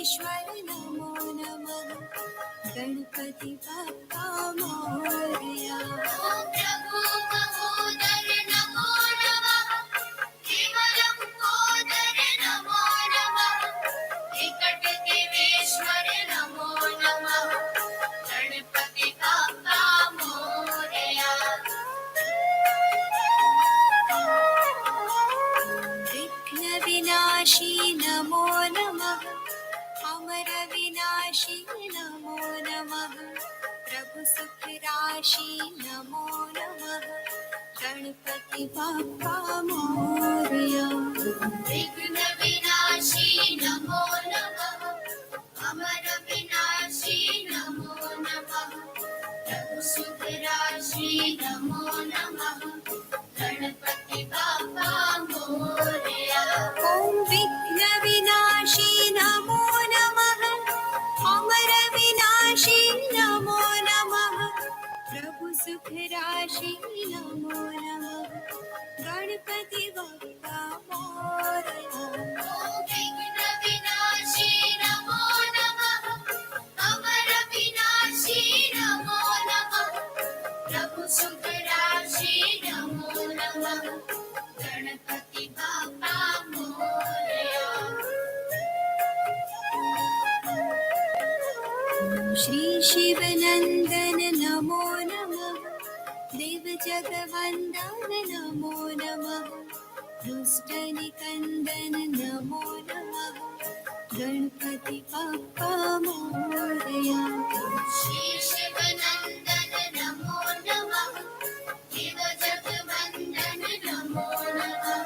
विघ्नविनाशिनेश्वर नमो नमः। गणपति बप्पा मोरया। ओम प्रभु महोदर नमो नमः। केवलंबोदर नमो नमः। विकटदेवेश्वर नमो नमः। गणपति बप्पा मोरया। विघ्नविनाशी नमो नमः। अमर विनाशी नमो नमः। प्रभु सुख राशि नमो नमः। गणपति बप्पा मोरया। विघ्न विनाशी नमो नमः। अमर विनाशी नमो नमः। प्रभु सुख राशि नमो नमः। गणपति बप्पा मोरया। ओम विघ्न विनाशी नमो नमः। अमर विनाशी नमो नमः। प्रभु सुख राशि नमो नमः। गणपति बप्पा मोरया। ओम विघ्न विनाशी नमो नमः। अमर विनाशी नमो नमः। प्रभु सुख राशि नमो नमः। गणपति बप्पा मोरया। श्री शिवनंदन नमो नमः। देव जगवंदन नमो नमः। दुष्ट निकंदन नमो नमः। गणपति बप्पा मोरया। श्री शिवनंदन नमो नमः। देव जगवंदन नमो नमः।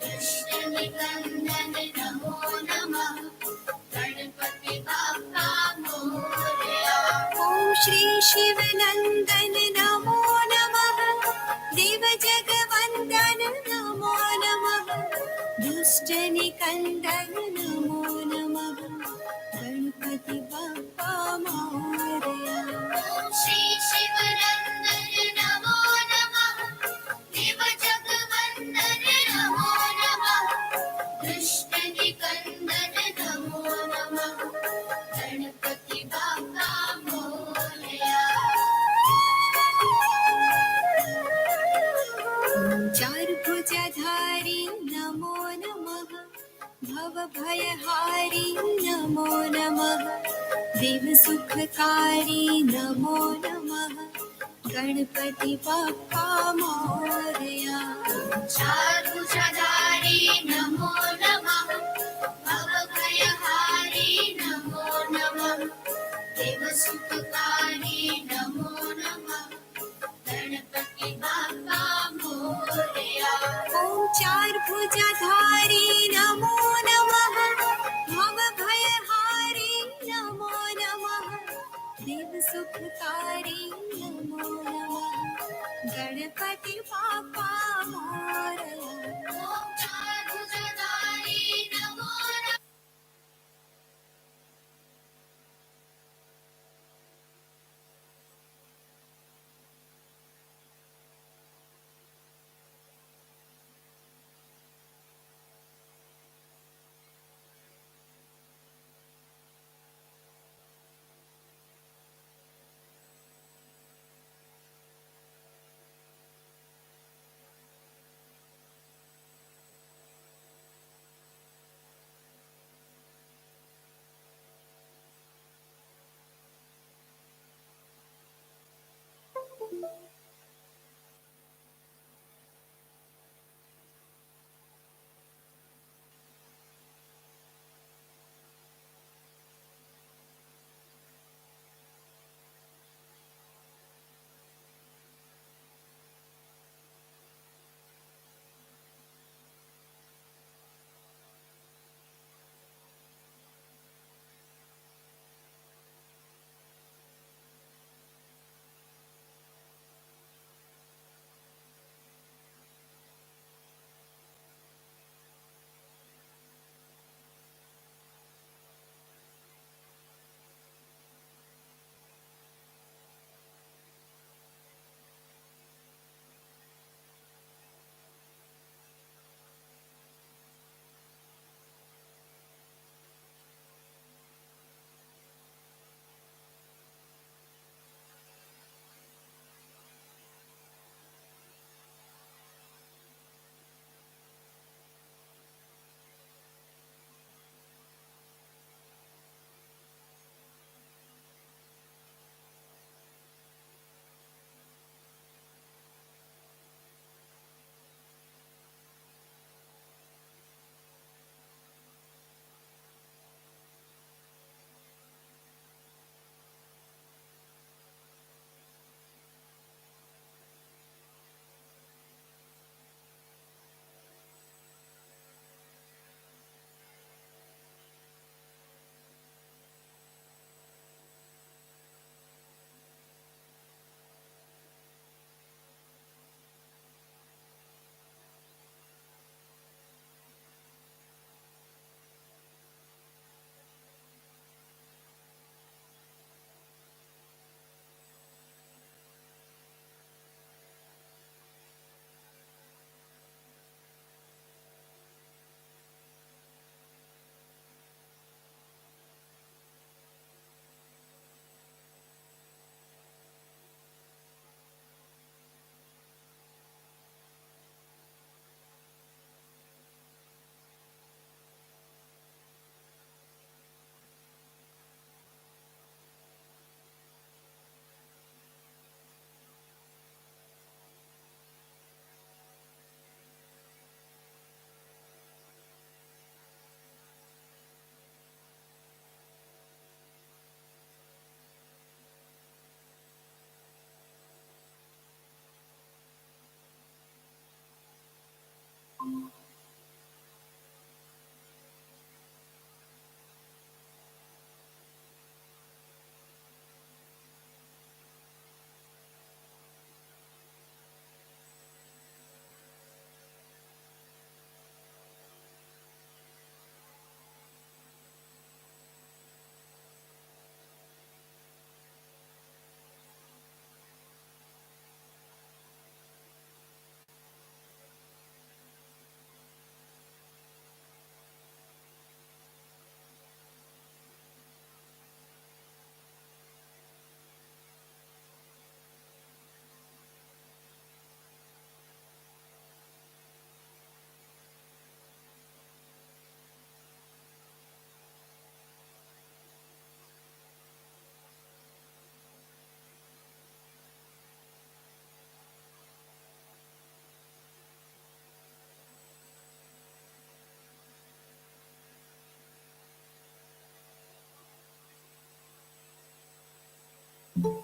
दुष्ट निकंदन नमो नमः। गणपति बप्पा मोरया। ओम श्री शिवनंदन नमो नमः। देव जगवंदन नमो नमः। दुष्ट निकंदन नमो नमः। गणपति बप्पा मोरया। ओम श्री शिवनंदन नमो नमः। देव जगवंदन नमो नमः। दुष्ट निकंदन नमो नमः। गणपति बप्पा मोरया। चार भुजधारी नमो नमः। भव भयहारी नमो नमः। देव सुखकारी नमो नमः। गणपति बप्पा मोरया। चार भुजधारी नमो नमः। भव भयहारी नमो नमः। देव सुखकारी नमो नमः। गणपति बप्पा मोरया। ओम चार भुजधारी नमो नमः। भव भयहारी नमो नमः। देव सुखकारी नमो नमः। गणपति बप्पा मोरया। ओम चार भुजधारी नमो नमः। Hello,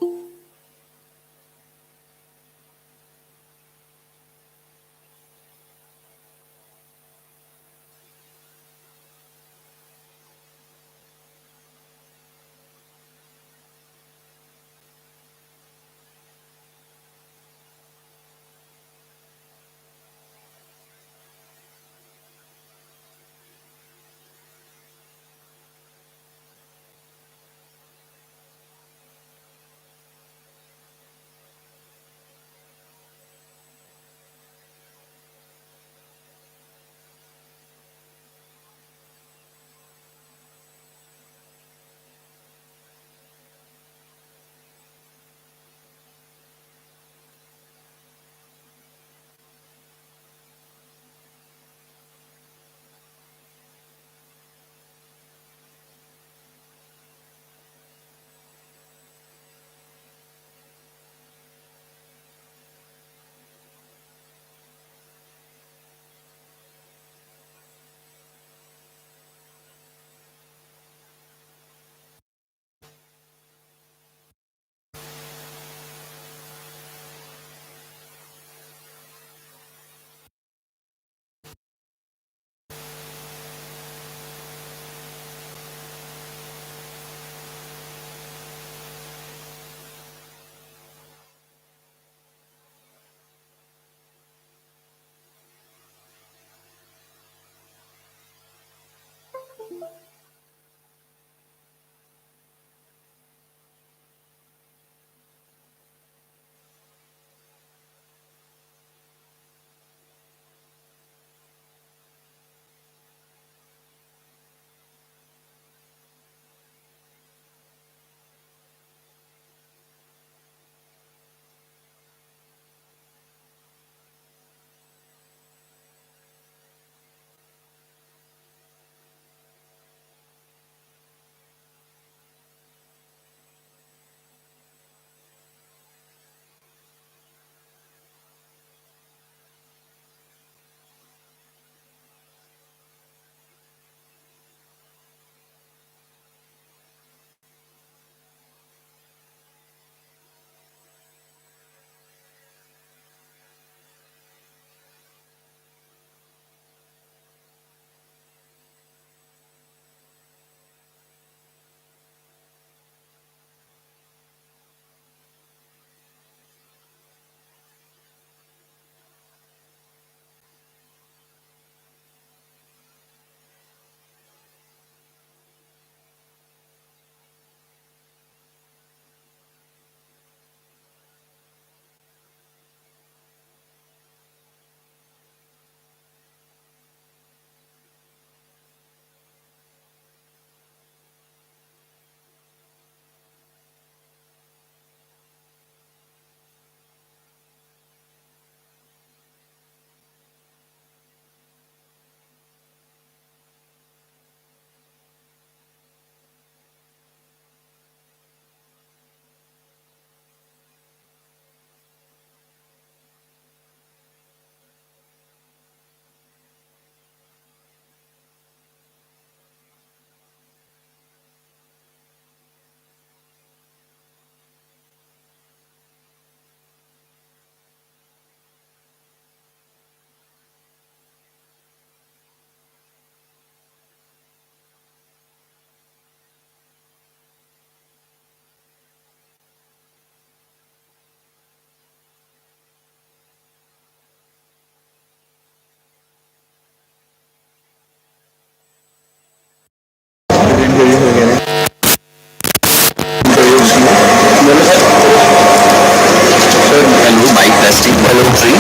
mic testing. Hello, three.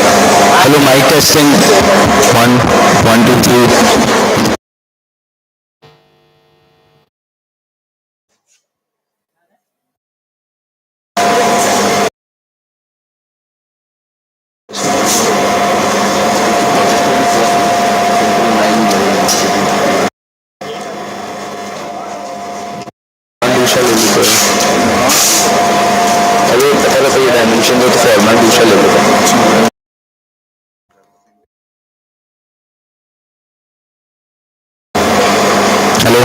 Hello, mic testing. One, one, two, three. दूसरा ले लेते हैं। अरे पता रहता ये डायमेंशन जो तो फॉर्मेट दूसरा ले लेते हैं। Hello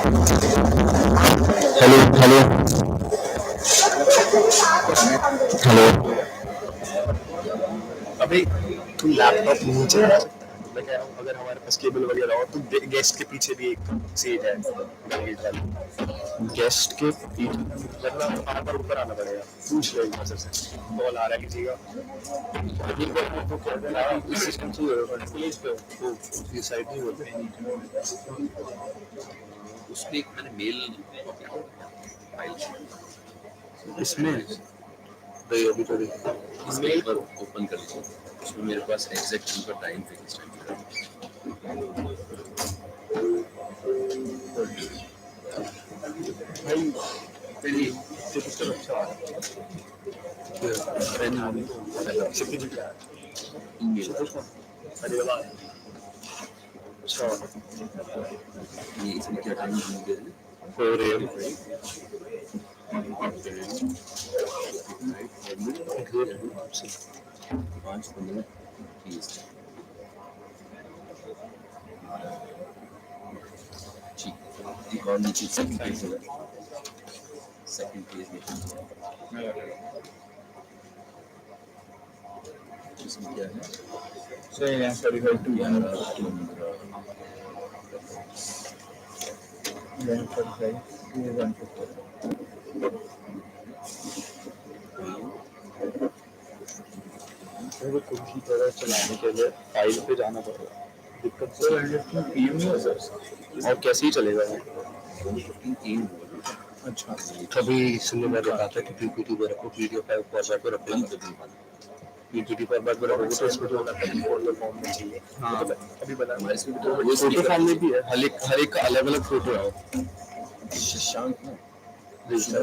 hello hello hello. अभी तुम लैपटॉप नहीं चला सकता। मैं कह रहा हूँ अगर हमारे पास केबल वगैरह हो तो गेस्ट के पीछे भी एक सीट है डंगेट वाली। गेस्ट के पीछे वरना बार बार ऊपर आना पड़ेगा। पूछ लो एक बार से कॉल आ रहा है किसी का। तो कह देना कि इस सिस्टम से पुलिस पे तो ये साइड नहीं होते। उसमें एक मैंने मेल फाइल इसमें भाई अभी तो मेल पर ओपन कर लीजिए। उसमें मेरे पास एग्जैक्ट उनका टाइम फिक्स टाइम भाई पहले तो अच्छा आ रहा है। शिफ्टी जी क्या ईमेल अरे वाह अच्छा ये इसमें क्या टाइम हो गया हो रही है 5-15 प्लीज ठीक। एक और नीचे सेकंड पेज होगा। सेकंड पेज में इसमें क्या है? सही है 45 टू 145 खुद की तरह चलाने के लिए फाइल पे जाना पड़ेगा। दिक्कत तो पीएम नहीं हो सर और कैसे ही चलेगा वो। अच्छा कभी इसलिए मैं बताता था कि पीपीटी पर रखो पीडीएफ फाइल फॉर्मेट पर रखो पीपीटी फॉर्मेट पर रखो तो इसमें जो होना है फोटो फॉर्म में चाहिए। हाँ अभी बता इसमें तो फोटो फॉर्म में भी है हर एक का अलग अलग फोटो है। शशांक ना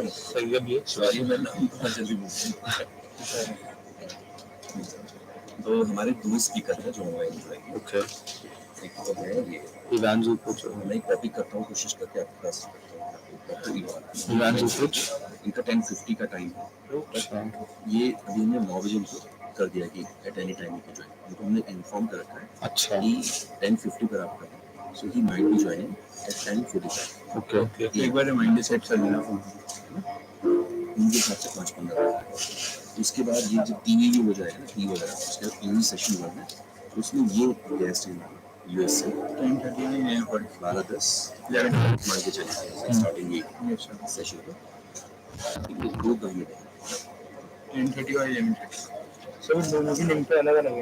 सही है सॉरी मैं नाम जल्दी तो हमारे दो स्पीकर हैं जो मोबाइल में ओके एक तो है ये इवांजू कुछ मैं कॉपी करता हूँ कोशिश करके आपके पास इवांजू कुछ इनका 10:50 का टाइम है। अच्छा ये अभी हमने 9 बजे उनको कर दिया कि at any time you can join उनको हमने इन्फॉर्म कर रखा है अच्छा कि 10:50 पर आप करें so he might be joining at 10:45 okay एक बार रिमाइंडर सेट कर लेना उनके हिसाब से 5-15 उसके बाद ये जब टीवी भी हो जाएगा ना टी वगैरह उसके बाद टीवी सेशन हुआ है उसमें ये गेस्ट यूएस से 10:30 में यहाँ पर 12-10 मान के चलिए स्टार्टिंग ये सेशन को 2 घंटे 10:30 और 11:30 सब दोनों की लिंक पे अलग अलग है।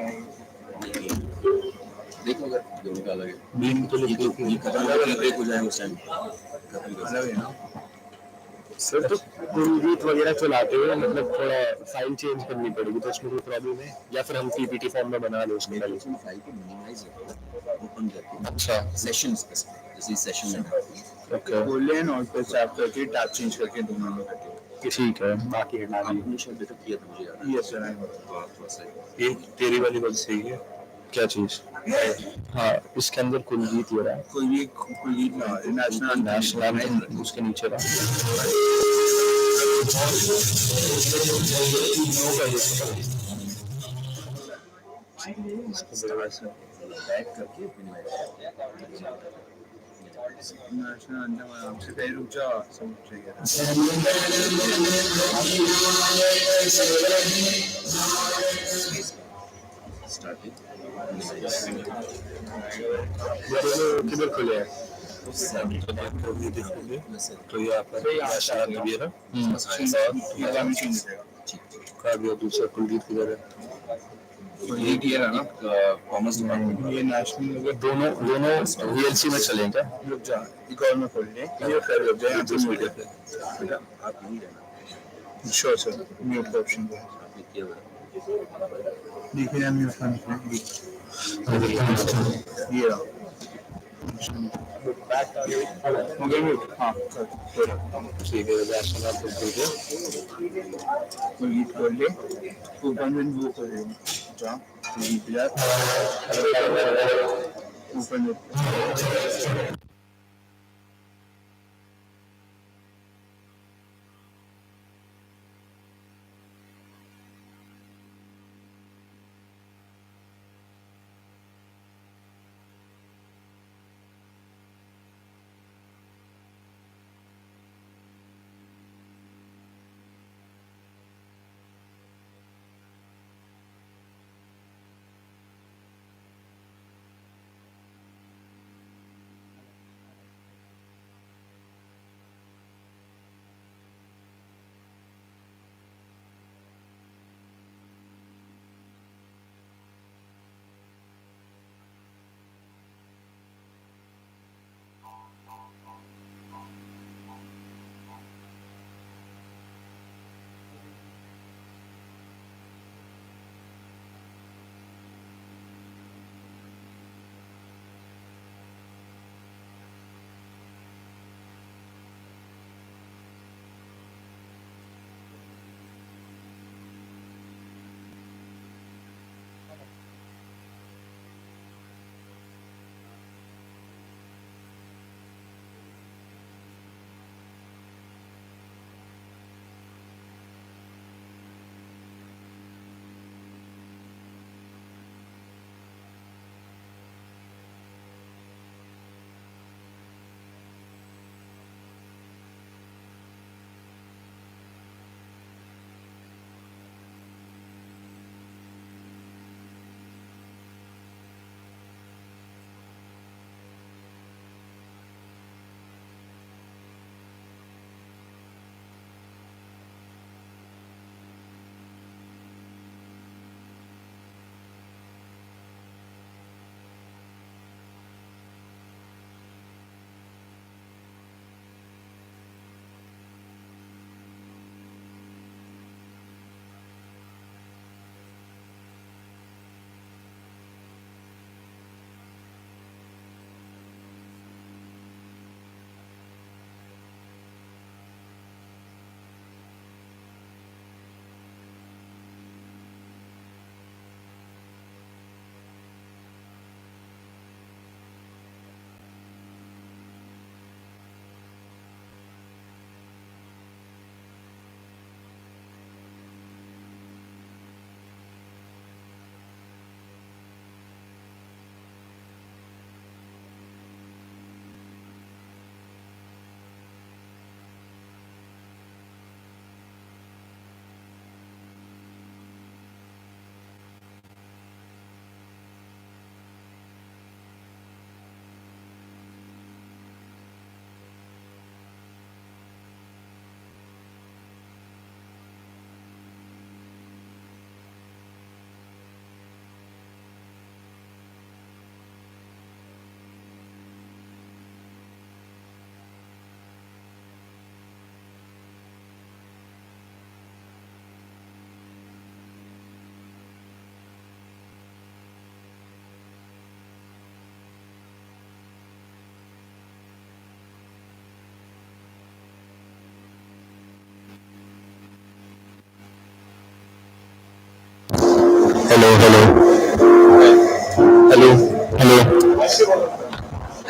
देखो अगर दोनों का अलग है लिंक तो ये खत्म ब्रेक हो जाएगा उस टाइम अलग है ना सर तो कुलजीत वगैरह चलाते हुए मतलब थोड़ा फाइल चेंज करनी पड़ेगी तो उसमें कोई प्रॉब्लम है या फिर हम पीपीटी फॉर्म में बना लें उसमें पहले फाइल को मिनिमाइज रखो ओपन करके अच्छा सेशंस जैसे सेशन में ओके बोले नोट पे टैप करके टैब चेंज करके दोनों में करके ठीक है बाकी हटा दीजिए आपने शायद बेटा किया था मुझे याद है यस सर थोड़ा सा ये तेरी वाली बात सही है क्या चीज हाँ इसके अंदर कुलजीत हो रहा है कुलजीत नेशनल उसके नीचे रहा बैक करके हमसे कहीं रुक जा सब स्टार्टिंग किधर खुले हैं तो ये आपका दूसरा कुलदीप किधर है ये ना कॉमर्स डिपार्टमेंट ये नेशनल दोनों दोनों वीएलसी में चलें क्या रुक जा एक और में खोल लें ये कर रुक जाए यहाँ मीडिया पे आप नहीं रहना श्योर सर म्यूट का ऑप्शन है आपने किया हुआ देखिए हम म्यूट का ये रहा हो गया म्यूट हाँ ठीक है नेशनल आप कुलदीप खोल ले ऊपर में वो कर रहे जा ऊपर में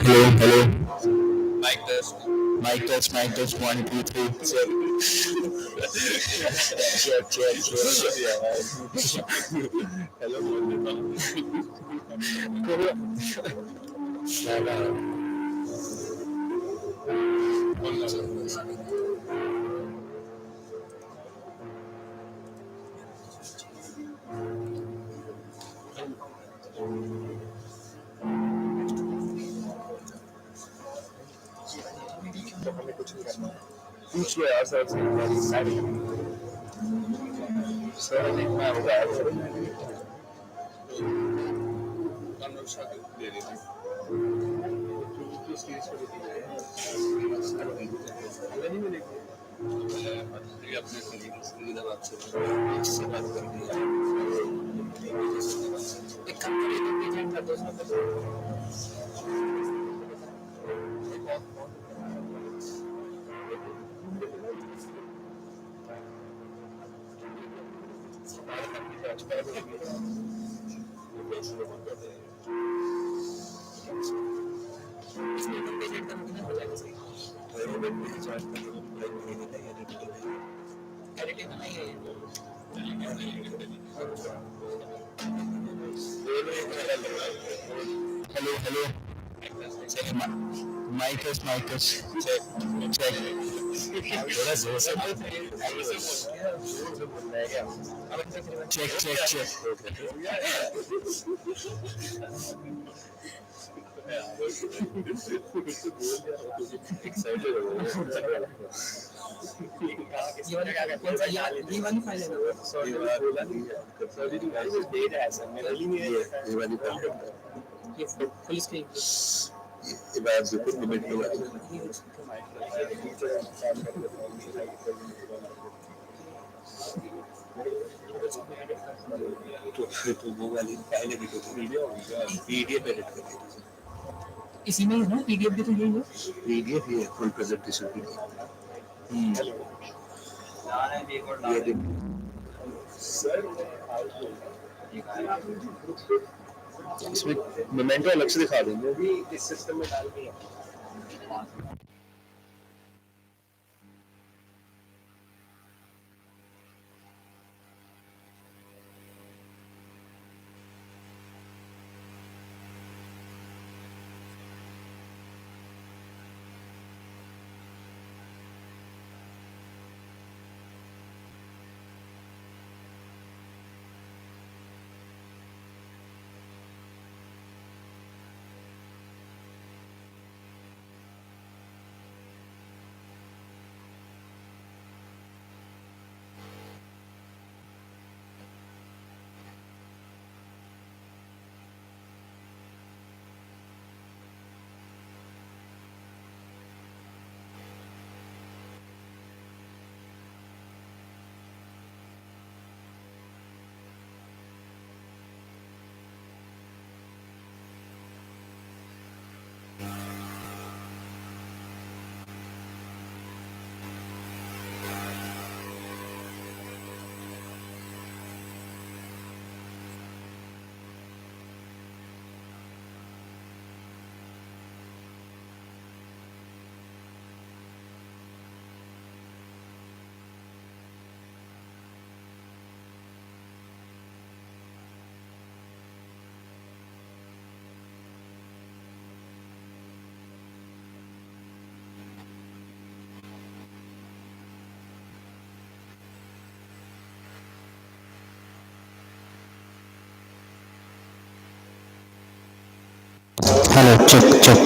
Hello. Mic test. Mic test, mic test. 1, 2, 3. Check. Hello, बोल देता हूँ. पूछ लो यार सर से. सर देखना होगा. दे देना. नहीं मिलेगी. अपने फरीदाबाद से बात कर दिया. एक काम करिए तो प्रेजेंट कर दो. Hello. Check. Mic test, mic test. Check. थोड़ा जोर से बोल. Check. एक्साइटेड हो गया. ये वाली फाइल है. सॉरी बोला नहीं. सॉरी दे रहा है सर. मेरा ये वाली फाइल. ये फुल स्क्रीन. ये बात बिल्कुल लिमिट में है. तो वो वाली फाइल भी तो वीडियो पीडीएफ एडिट कर. इसी में है ना पीडीएफ भी तो यही है. पीडीएफ ये फुल प्रेजेंटेशन पीडीएफ. ये देख सर. इसमें मोमेंटो अलग से दिखा देंगे. अभी इस सिस्टम में डाल के Hello, check.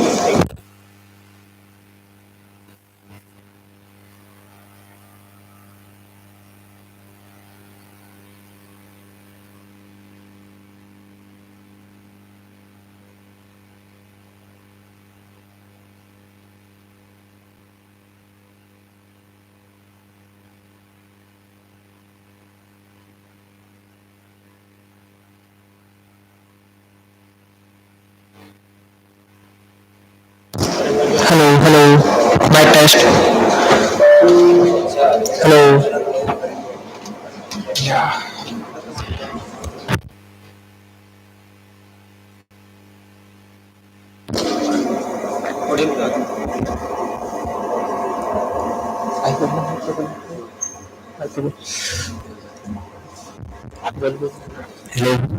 Hello,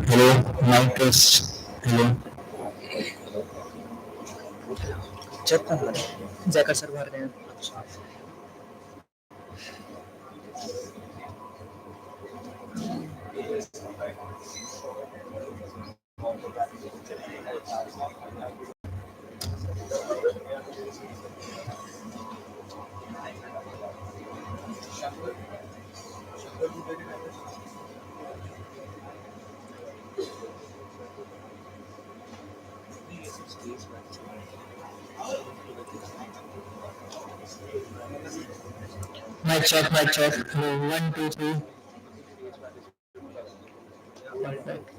hello, mic test. Hello. Check कर लो जैकर सर भर रहे हैं Mic check, mic check. Hello, one, two, three. Perfect.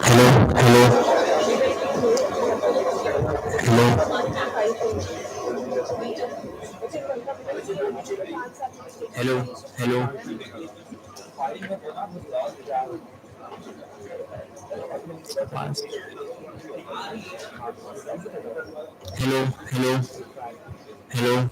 Hello, hello, hello, hello, hello. Hello, hello, hello.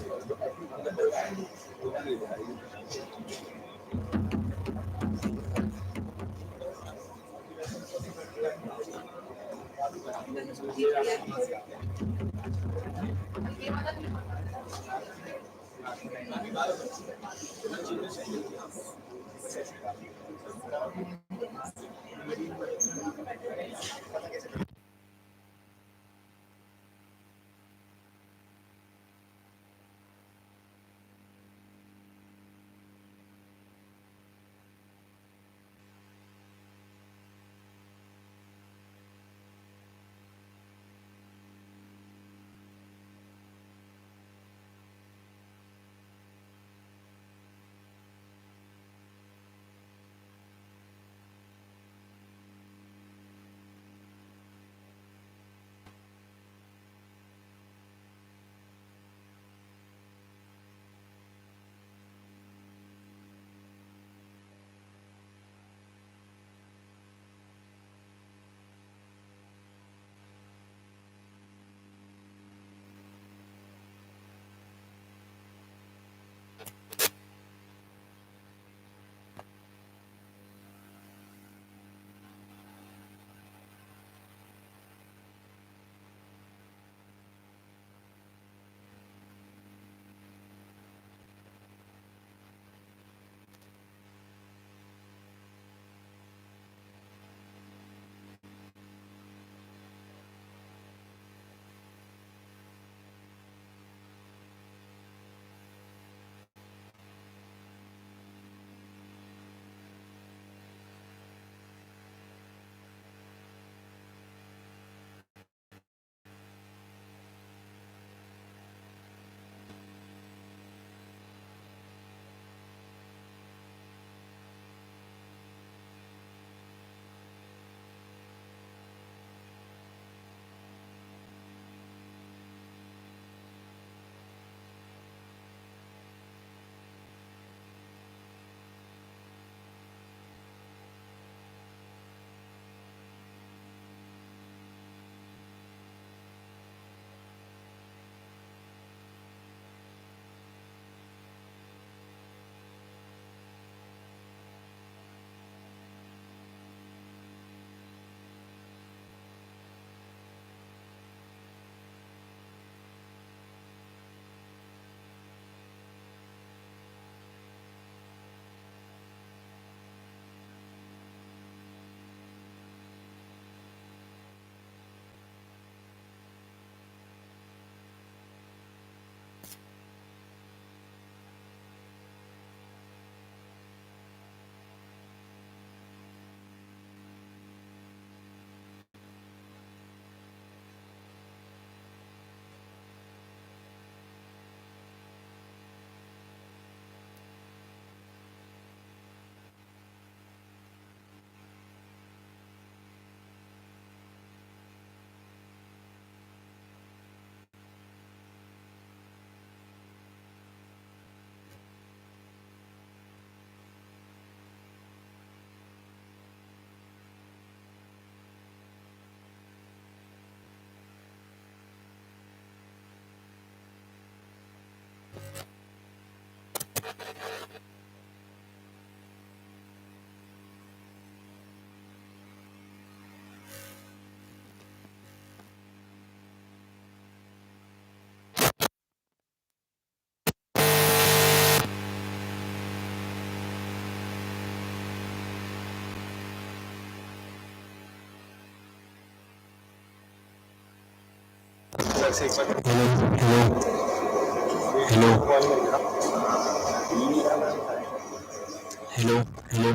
Hello hello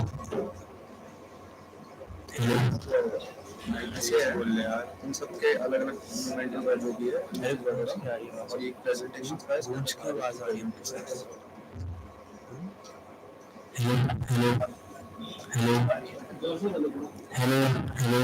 hello ऐसे बोल रहे यार उन सबके अलग अलग फंडामेंटल जो भी है और एक प्रेजेंटेशन का गूंज की आवाज आ रही है। Hello hello hello hello hello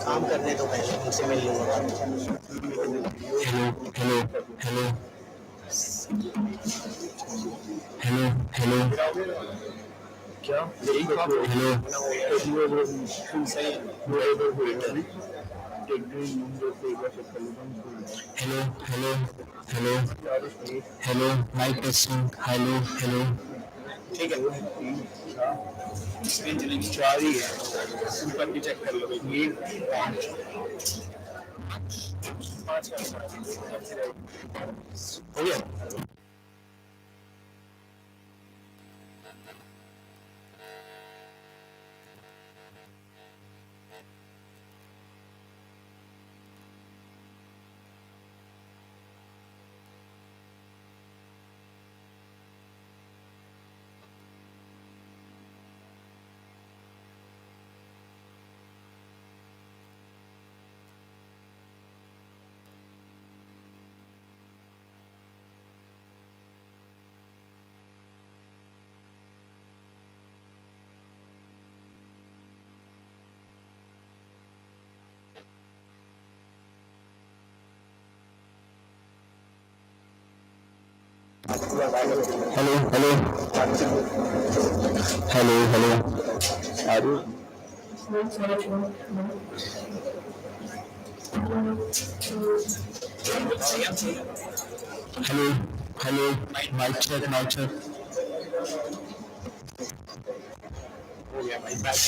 काम करने तो पहले उनसे मिल लूंगा। Hello hello hello hello hello क्या यही hello hello hello hello hello mic testing hello hello ठीक है चार ही है ऊपर भी चेक कर लो ये पाँच हो गया hello hello hello hello hello hello mic check हो गया भाई बैक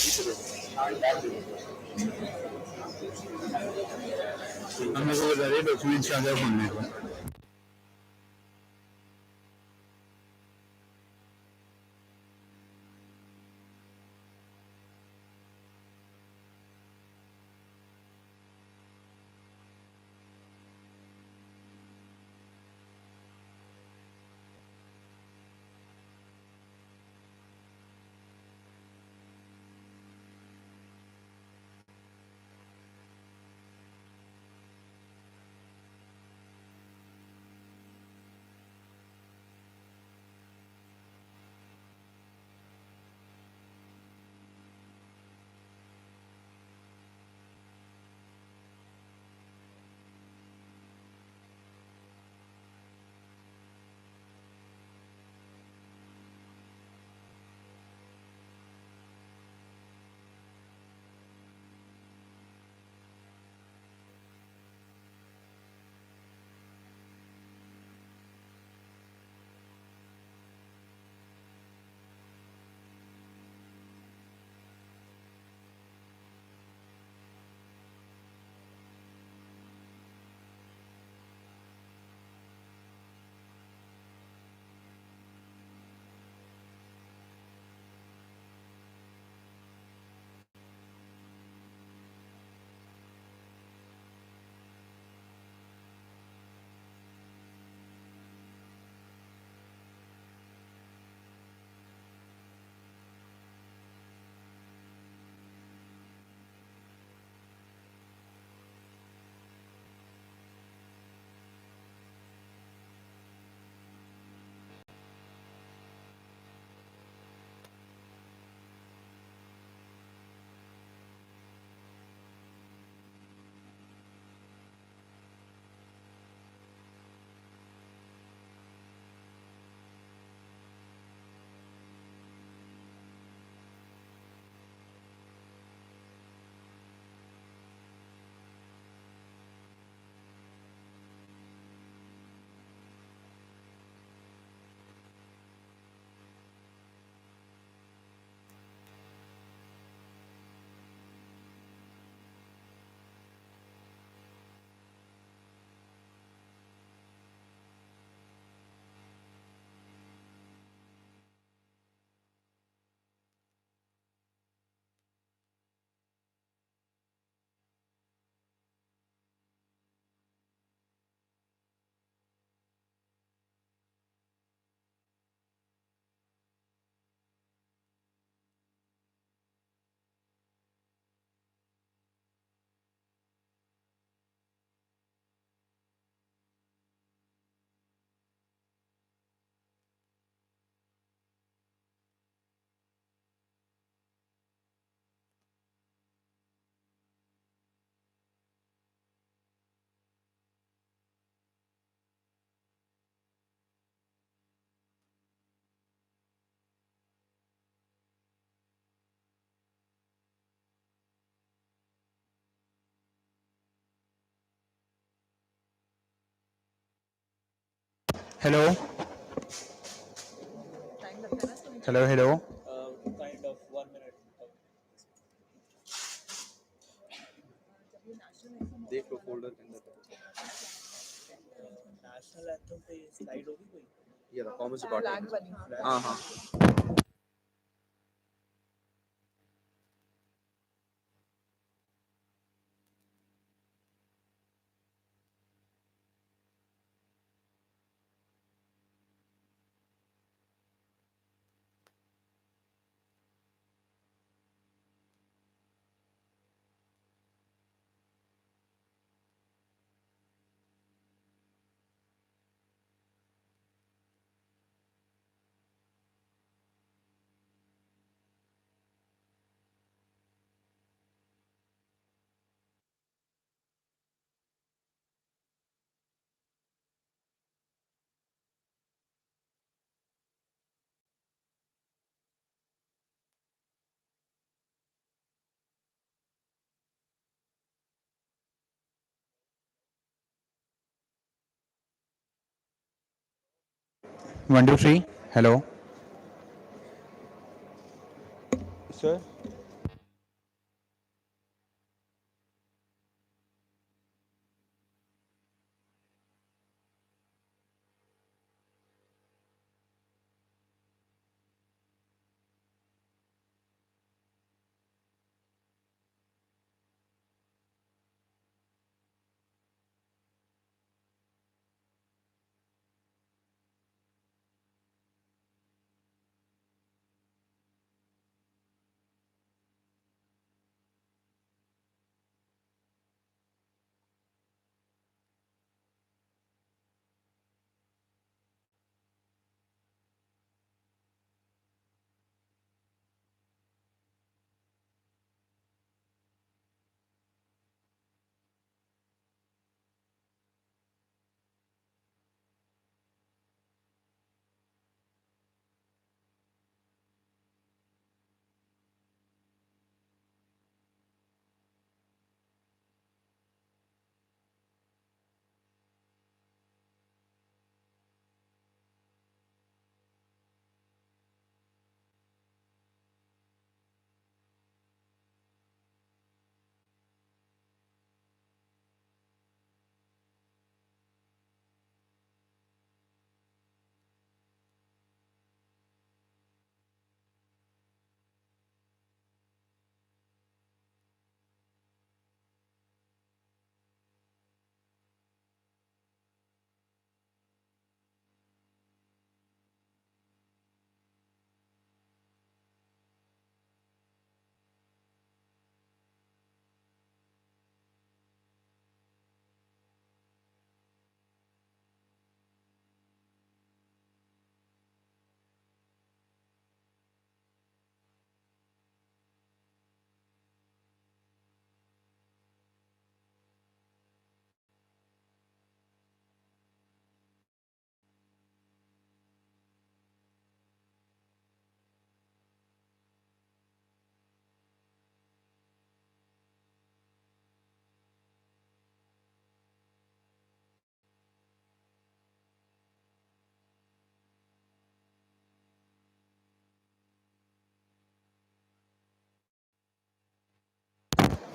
हमने को बता रहे डॉक्यूमेंट्स क्या क्या खोलने को hello hello hello Kind of 1 minute. देख लो फोल्डर के अंदर नेशनल एंथम पे स्लाइड होगी कोई? ये रहा कॉमन से पार्ट हाँ हाँ one two three hello sir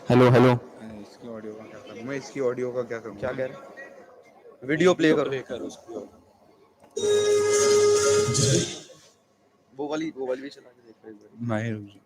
hello hello इसकी ऑडियो का क्या करूँ मैं इसकी ऑडियो का क्या करूँ क्या कह रहे वीडियो प्ले करो उसकी वो वाली भी चला के देख रहे हैं नहीं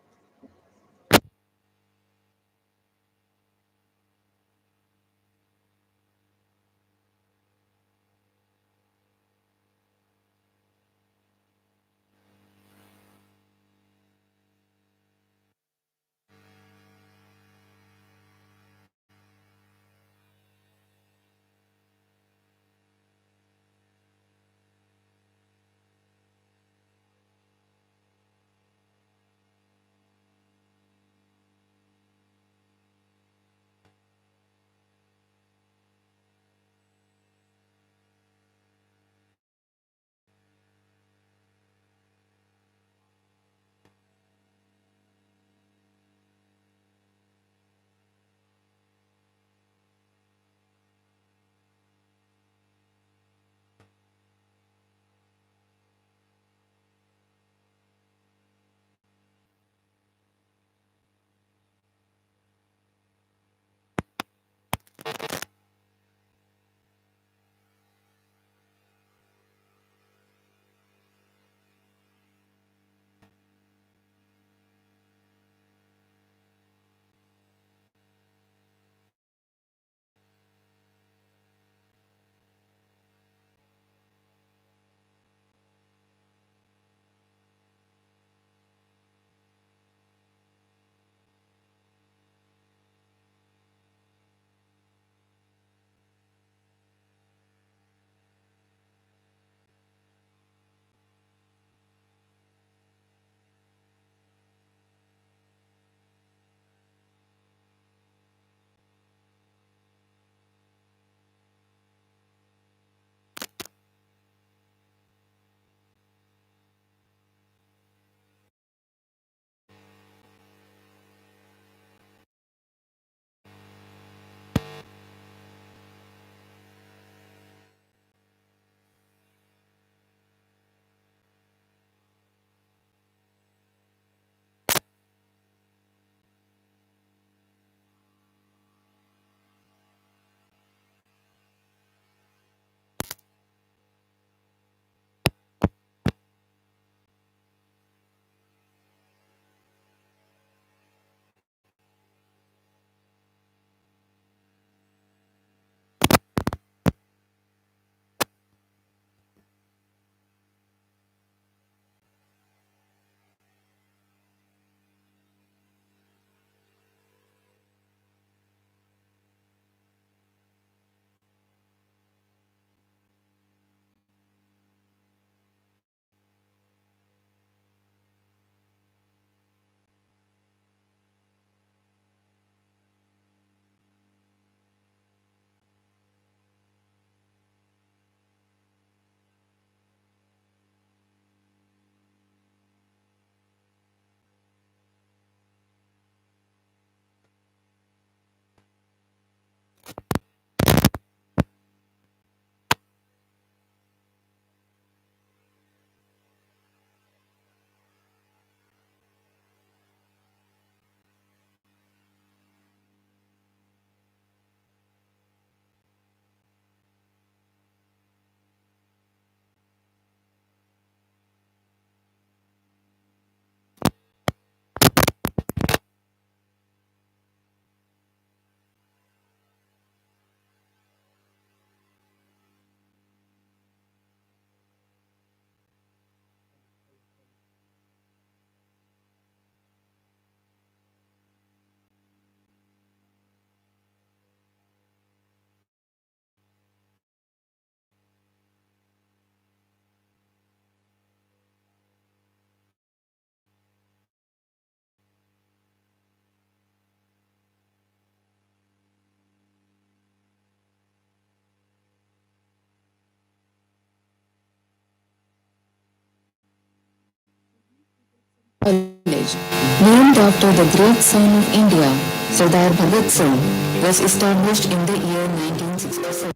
College, named after the great son of India, Sardar Bhagat Singh, was established in the year 1967.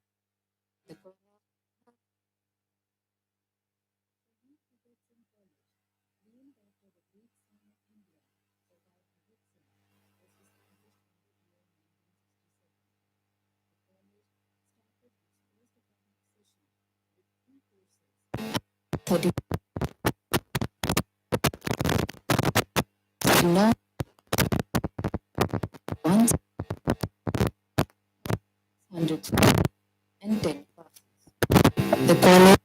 Now, 110. The college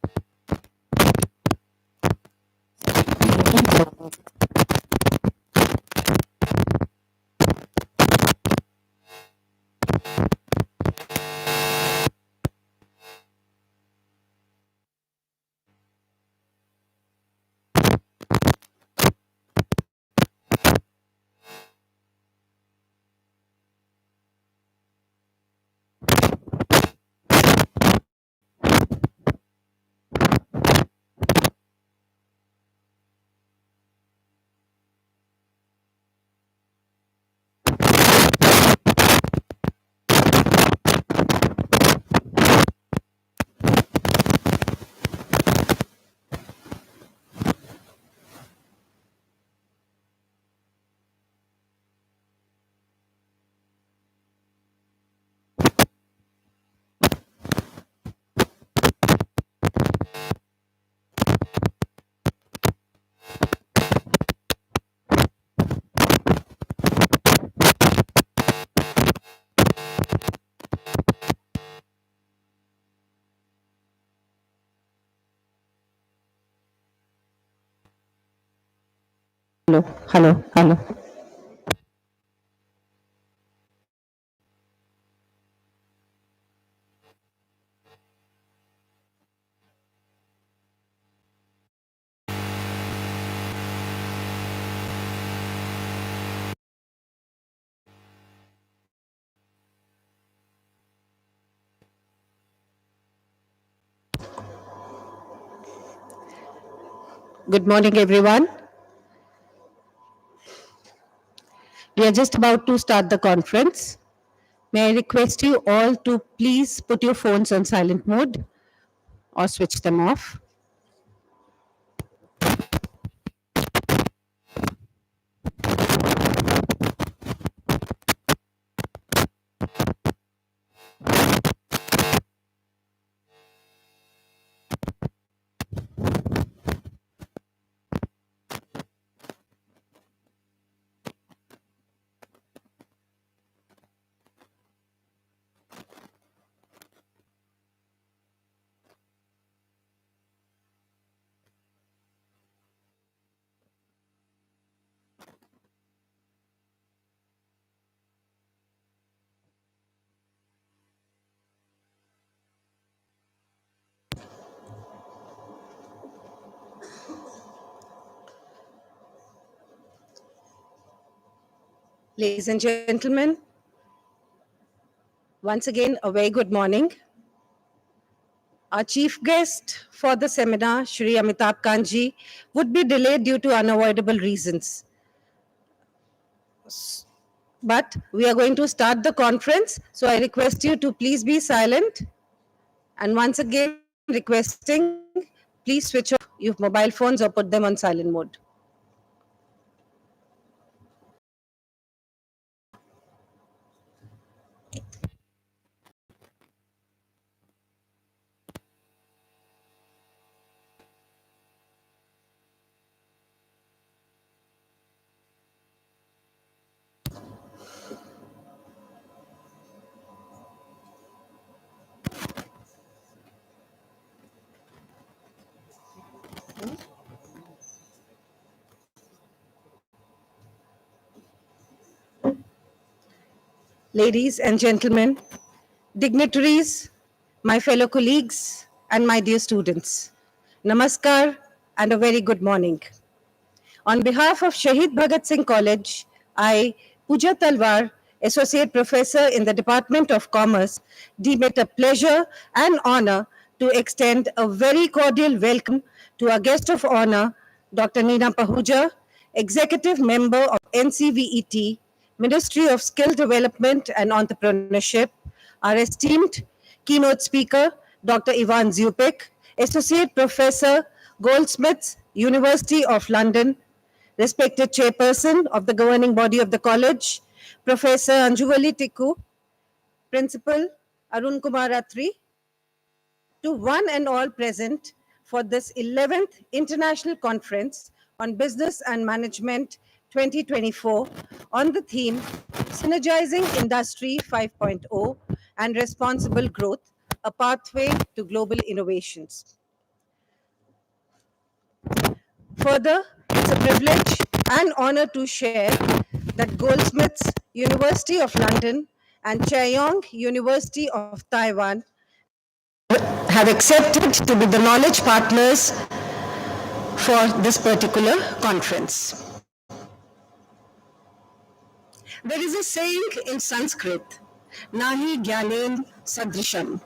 hello. Good morning, everyone. We are just about to start the conference. May I request you all to please put your phones on silent mode or switch them off. Ladies and gentlemen, once again, a very good morning. Our chief guest for the seminar, Shri Amitabh Kanji, would be delayed due to unavoidable reasons. But we are going to start the conference, so I request you to please be silent. And once again, requesting, please switch off your mobile phones or put them on silent mode. Ladies and gentlemen, dignitaries, my fellow colleagues, and my dear students, Namaskar and a very good morning. On behalf of Shaheed Bhagat Singh College, I, Pooja Talwar, Associate Professor in the Department of Commerce, deem it a pleasure and honor to extend a very cordial welcome to our guest of honor, Dr. Neena Pahuja, Executive Member of NCVET, Ministry of Skill Development and Entrepreneurship, our esteemed keynote speaker, Dr. Ivan Zupik, Associate Professor, Goldsmiths, University of London, respected Chairperson of the governing body of the college, Professor Anjuvali Tikku, Principal Arun Kumar Atri, to one and all present for this 11th International Conference on Business and Management 2024 on the theme Synergizing Industry 5.0 and Responsible Growth, a Pathway to Global Innovations. Further, it's a privilege and honor to share that Goldsmiths, University of London, and Chaeyoung University of Taiwan have accepted to be the knowledge partners for this particular conference. There is a saying in Sanskrit, Nahi Gyanen Sadrisham,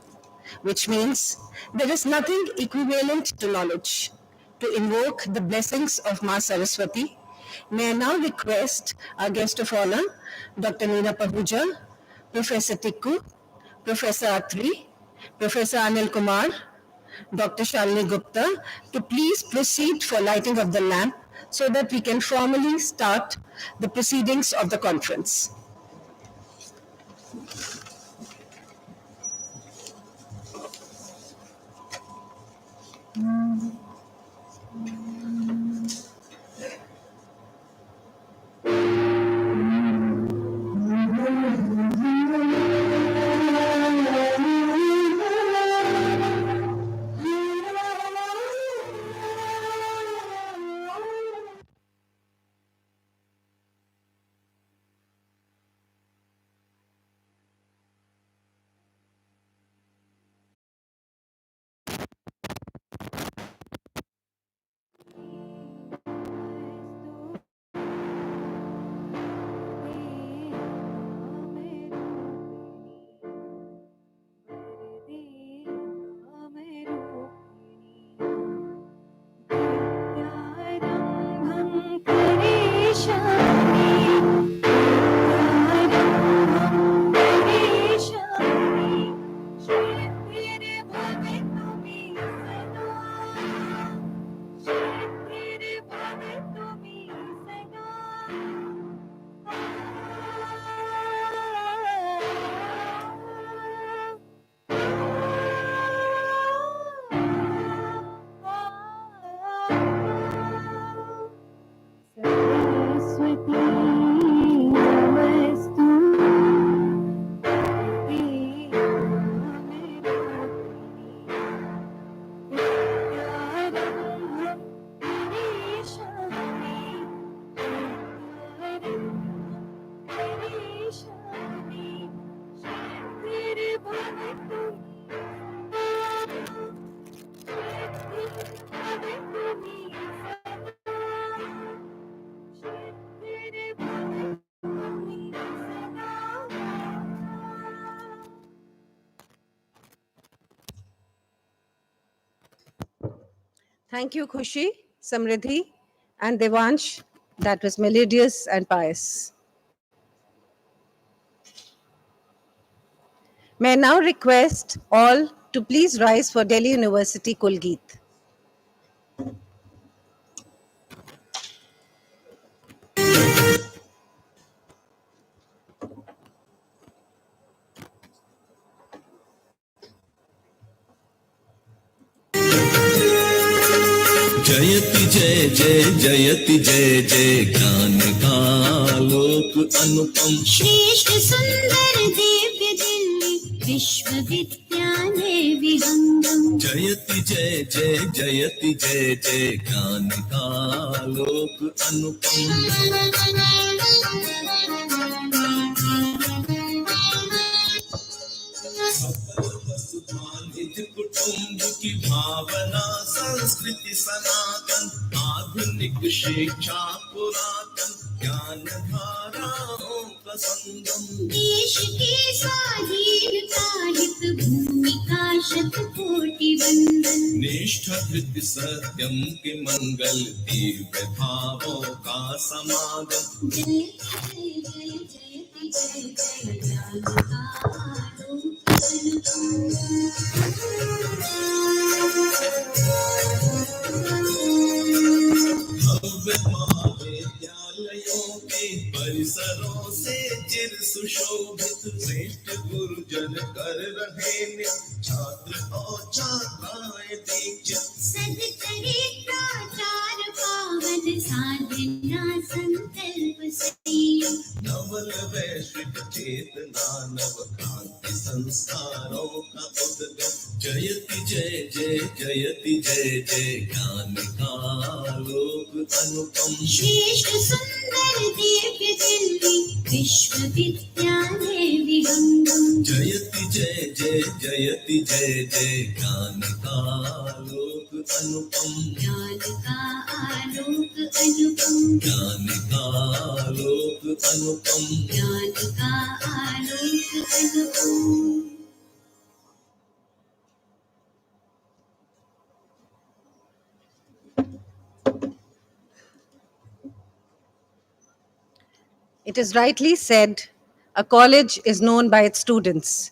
which means there is nothing equivalent to knowledge. To invoke the blessings of Ma Saraswati, may I now request our guest of honor, Dr. Neena Pahuja, Professor Tikku, Professor Atri, Professor Anil Kumar, Dr. Shalini Gupta, to please proceed for lighting of the lamp so that we can formally start the proceedings of the conference. Thank you, Khushi, Samriddhi, and Devansh. That was melodious and pious. May I now request all to please rise for Delhi University Kulgeet. जयति जय जय जयति जय जय ज्ञान का लोक अनुपम श्रेष्ठ सुंदर दिव्य दिल्ली विश्वविद्यालय विहंगम जयति जय जय जयति जय जय ज्ञान का लोक अनुपम निज कुटुंब की भावना संस्कृति सनातन आधुनिक शिक्षा पुरातन ज्ञान धाराओं का संगम देश के स्वाधीनता हित भूमि का शतकोटि वंदन। निष्ठ धृति सत्यम के मंगल दिव्य भावों का समागम जय जय जय जय जय जय ज्ञान का आलोक भव्य महाविद्यालयों के परिसरों से चिर सुशोभित श्रेष्ठ गुरुजन कर रहे नित्य छात्र और छात्राएं दीक्षित सदकरे प्राचार पावन साधना संकल्प संयम। नवल वैश्विक चेतना नव क्रांति संस्कारों का उद्गम जयति जय जय जयति जय जय ज्ञान का लोक अनुपम श्रेष्ठ सुंदर दिव्य दिल्ली विश्वविद्यालय विहंगम। जयति जय जय जयति जय जय ज्ञान का लोक अनुपम ज्ञान का आलोक अनुपम। ज्ञान का लोक अनुपम ज्ञान का आलोक अनुपम। It is rightly said, a college is known by its students.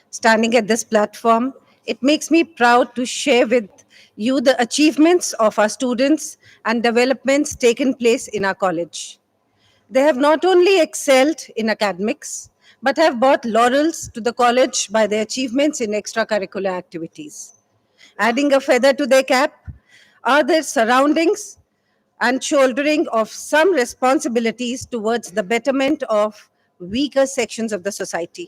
Standing at this platform, it makes me proud to share with you the achievements of our students and developments taken place in our college. They have not only excelled in academics, but have brought laurels to the college by their achievements in extracurricular activities. Adding a feather to their cap are their surroundings and shouldering of some responsibilities towards the betterment of weaker sections of the society.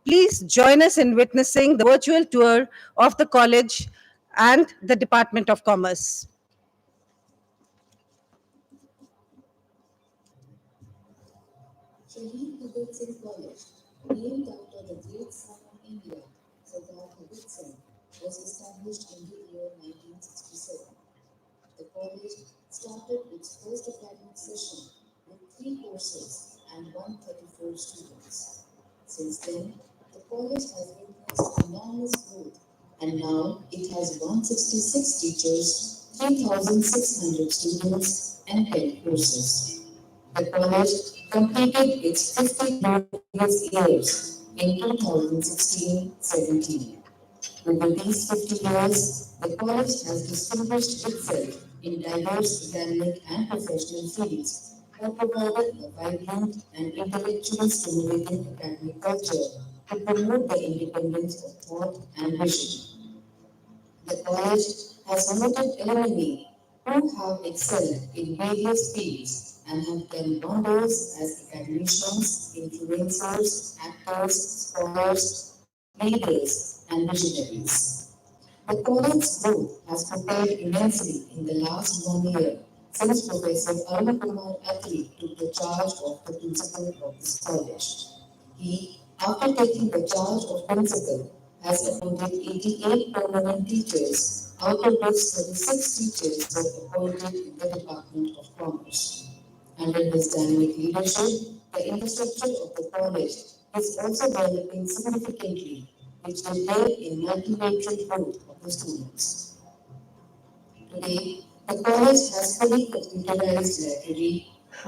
Please join us in witnessing the virtual tour of the college and the Department of Commerce. Shaheed Bhagat Singh College, named after the great son of India, Sardar Bhagat Singh, was established in the year 1967. The college started its first academic session with 3 courses and 134 students. Since then, the college has witnessed enormous growth, and now it has 166 teachers, 3,600 students, and 10 courses. The college completed its 50 glorious years in 2016-17. Over these 50 years, the college has distinguished itself in diverse academic and professional fields by providing a vibrant and intellectually stimulating academic culture to promote the independence of thought and vision. The college has noted alumni who have excelled in various fields and have done wonders as academicians, influencers, actors, scholars, leaders, and visionaries. The college's growth has propelled immensely in the last 1 year since Professor Arun Kumar Atri took the charge of the principal of this college. He, after taking the charge of principal, has appointed 88 permanent teachers, out of which 36 teachers were appointed in the Department of Commerce. Under his dynamic leadership, the infrastructure of the college is also developing significantly, which will help in multilateral growth of the students. Today, the college has fully computerized library,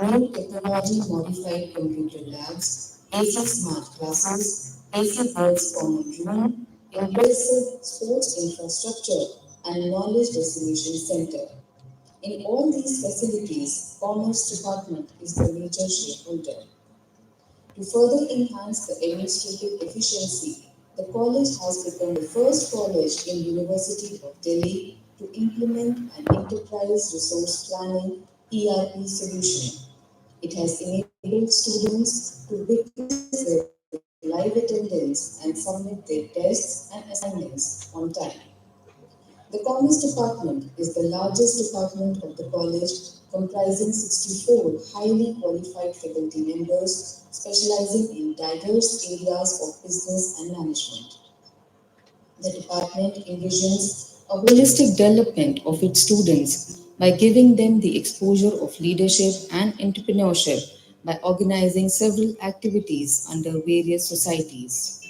new technology-modified computer labs, AC smart classes, AC boards common room, impressive sports infrastructure, and knowledge dissemination center. In all these facilities, Commerce Department is the major shareholder. To further enhance the administrative efficiency, the college has become the first college in University of Delhi to implement an enterprise resource planning ERP solution. It has enabled students to witness their live attendance and submit their tests and assignments on time. The Commerce Department is the largest department of the college, comprising 64 highly qualified faculty members specializing in diverse areas of business and management. The department envisions a holistic development of its students by giving them the exposure of leadership and entrepreneurship by organizing several activities under various societies.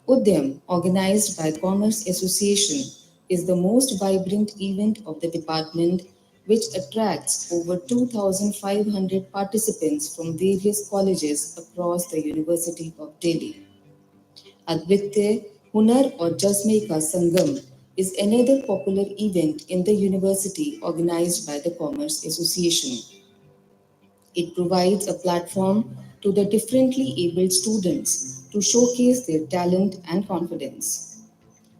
Udyam, organized by the Commerce Association, is the most vibrant event of the department, which attracts over 2,500 participants from various colleges across the University of Delhi. Advitya Hunar or Jasme Ka Sangam is another popular event in the university organized by the Commerce Association. It provides a platform to the differently abled students to showcase their talent and confidence.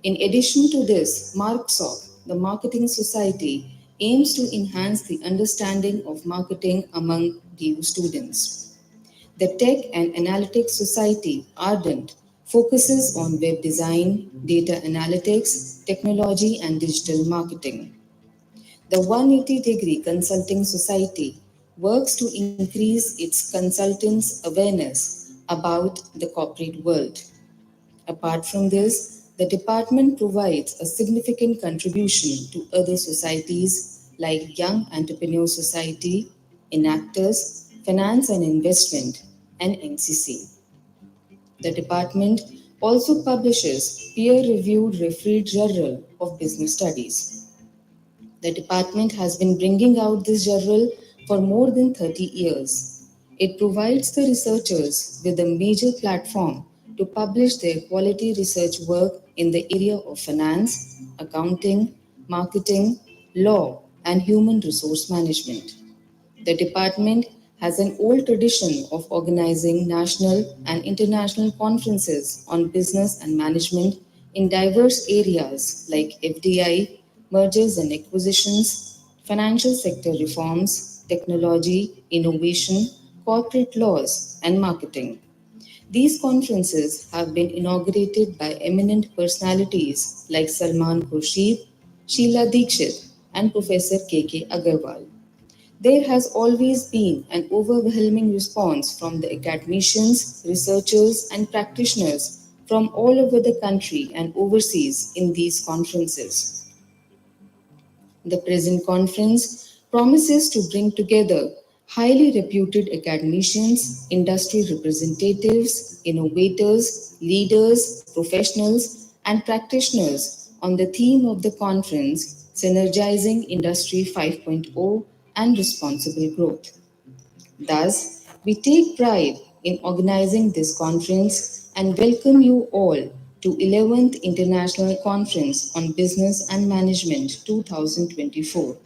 In addition to this, MarkSoc, the Marketing Society, aims to enhance the understanding of marketing among DU students. The Tech and Analytics Society, Ardent, focuses on web design, data analytics, technology, and digital marketing. The 180-degree Consulting Society works to increase its consultants' awareness about the corporate world. Apart from this, the department provides a significant contribution to other societies like Young Entrepreneur Society, Enactors, Finance and Investment, and NCC. The department also publishes peer-reviewed refereed journal of business studies. The department has been bringing out this journal for more than 30 years. It provides the researchers with a major platform to publish their quality research work in the area of finance, accounting, marketing, law, and human resource management. The department has an old tradition of organizing national and international conferences on business and management in diverse areas like FDI, mergers and acquisitions, financial sector reforms, technology, innovation, corporate laws, and marketing. These conferences have been inaugurated by eminent personalities like Salman Khurshid, Sheila Dikshit, and Professor K.K. Agarwal. There has always been an overwhelming response from the academicians, researchers, and practitioners from all over the country and overseas in these conferences. The present conference promises to bring together highly reputed academicians, industry representatives, innovators, leaders, professionals, and practitioners on the theme of the conference Synergizing Industry 5.0 and Responsible Growth. Thus, we take pride in organizing this conference and welcome you all to 11th International Conference on Business and Management 2024.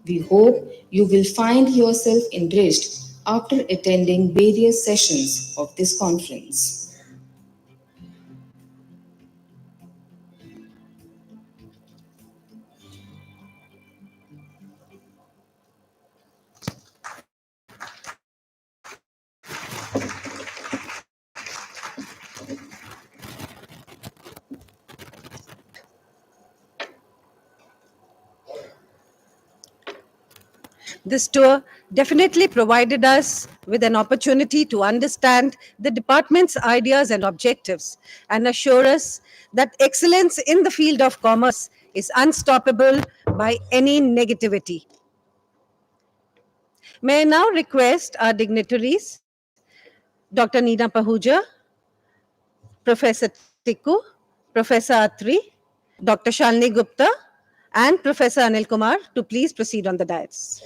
We hope you will find yourself enriched after attending various sessions of this conference. This tour definitely provided us with an opportunity to understand the department's ideas and objectives and assure us that excellence in the field of commerce is unstoppable by any negativity. May I now request our dignitaries, Dr. Neena Pahuja, Professor Tikku, Professor Atri, Dr. Shalini Gupta, and Professor Anil Kumar to please proceed on the dais.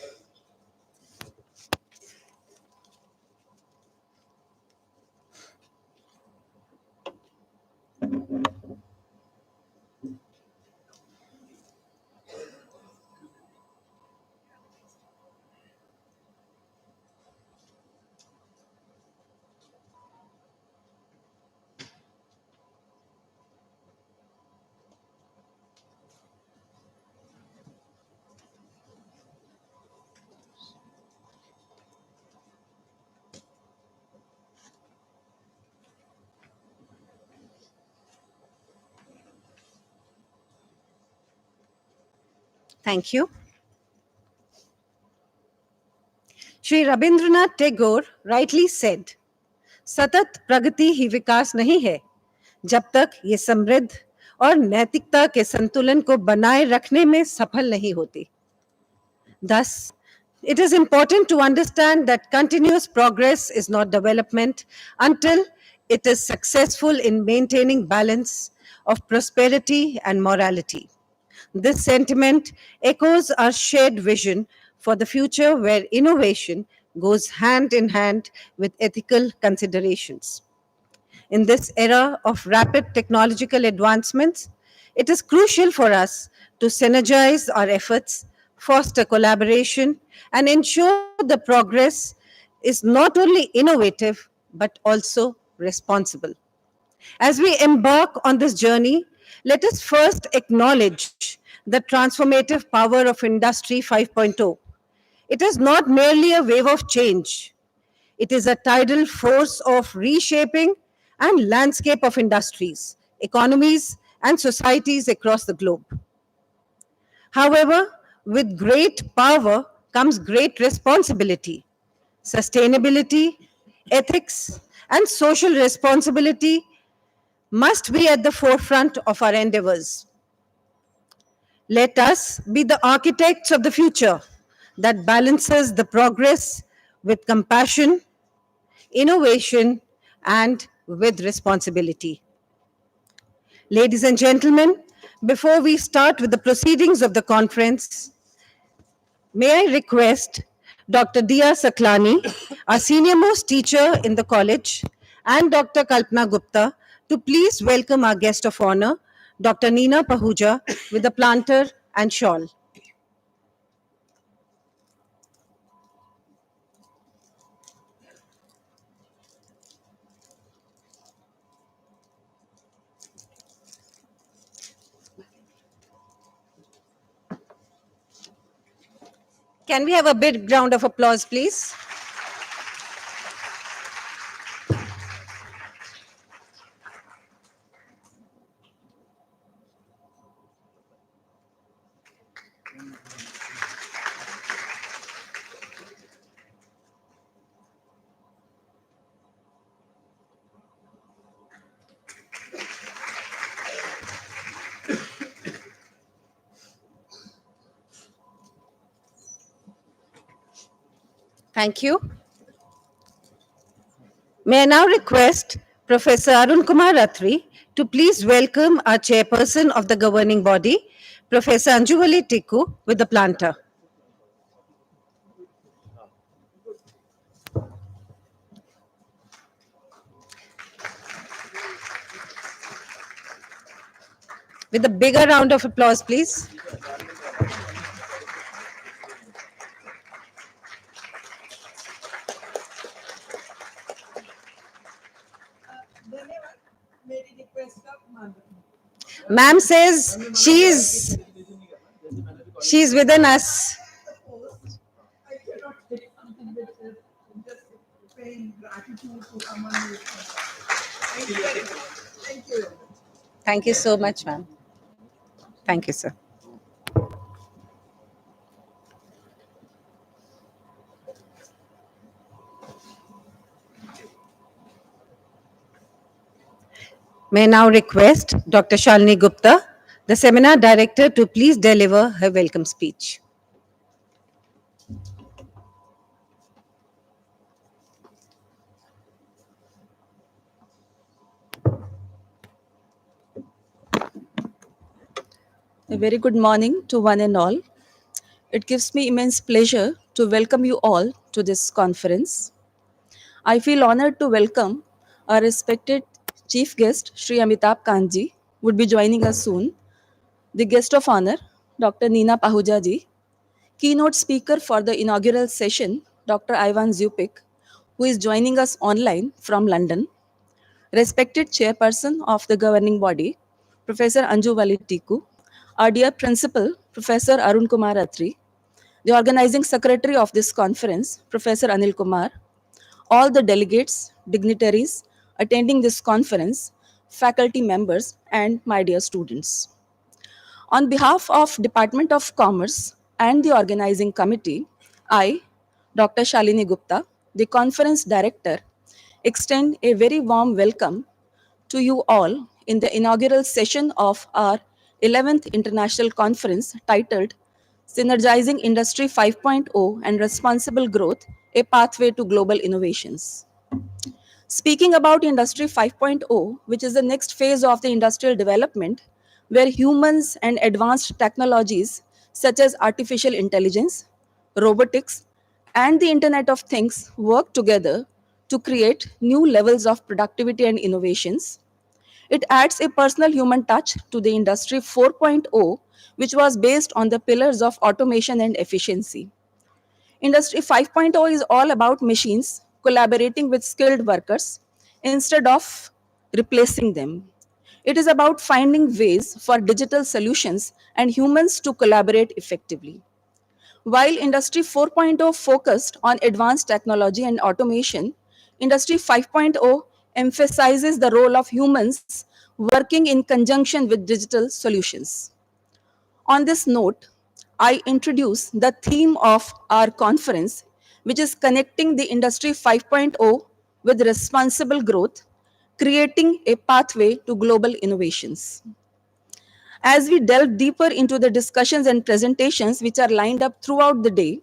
Thank you. Shri Rabindranath Tagore rightly said, सतत प्रगति ही विकास नहीं है जब तक ये समृद्ध और नैतिकता के संतुलन को बनाए रखने में सफल नहीं होती. Thus, It is important to understand that continuous progress is not development until it is successful in maintaining balance of prosperity and morality. This sentiment echoes our shared vision for the future where innovation goes hand in hand with ethical considerations. In this era of rapid technological advancements, it is crucial for us to synergize our efforts, foster collaboration, and ensure the progress is not only innovative but also responsible. As we embark on this journey, let us first acknowledge the transformative power of Industry 5.0. It is not merely a wave of change, it is a tidal force of reshaping and landscape of industries, economies, and societies across the globe. However, with great power comes great responsibility. Sustainability, ethics, and social responsibility must be at the forefront of our endeavors. Let us be the architects of the future that balances the progress with compassion, innovation, and with responsibility. Ladies and gentlemen, before we start with the proceedings of the conference, may I request Dr. Dia Saklani, our senior most teacher in the college, and Dr. Kalpana Gupta to please welcome our guest of honor, Dr. Neena Pahuja, with the planter and shawl. Can we have a big round of applause, please? Thank you. May I now request Professor Arun Kumar Atri to please welcome our chairperson of the governing body, Professor Anjuvali Tikku, with the planter. With a bigger round of applause, please. Ma'am says she's within us. Thank you so much, ma'am. Thank you, sir. May I now request Dr. Shalini Gupta, the seminar director, to please deliver her welcome speech. A very good morning to one and all. It gives me immense pleasure to welcome you all to this conference. I feel honored to welcome our respected chief guest, Sri Amitabh Kanji, would be joining us soon. The guest of honor, Dr. Neena Pahuja ji, keynote speaker for the inaugural session, Dr. Ivan Zupik, who is joining us online from London. Respected chairperson of the governing body, Professor Anju Valitiku, our dear principal, Professor Arun Kumar Atri, the organizing secretary of this conference, Professor Anil Kumar, all the delegates, dignitaries attending this conference, faculty members, and my dear students. On behalf of Department of Commerce and the organizing committee, I, Dr. Shalini Gupta, the conference director, extend a very warm welcome to you all in the inaugural session of our 11th International Conference titled Synergizing Industry 5.0 and Responsible Growth, a Pathway to Global Innovations. Speaking about Industry 5.0, which is the next phase of the industrial development, where humans and advanced technologies such as artificial intelligence, robotics, and the Internet of Things work together to create new levels of productivity and innovations. It adds a personal human touch to the Industry 4.0, which was based on the pillars of automation and efficiency. Industry 5.0 is all about machines collaborating with skilled workers instead of replacing them. It is about finding ways for digital solutions and humans to collaborate effectively. While Industry 4.0 focused on advanced technology and automation, Industry 5.0 emphasizes the role of humans working in conjunction with digital solutions. On this note, I introduce the theme of our conference, which is connecting the Industry 5.0 with responsible growth, creating a pathway to global innovations. As we delve deeper into the discussions and presentations which are lined up throughout the day,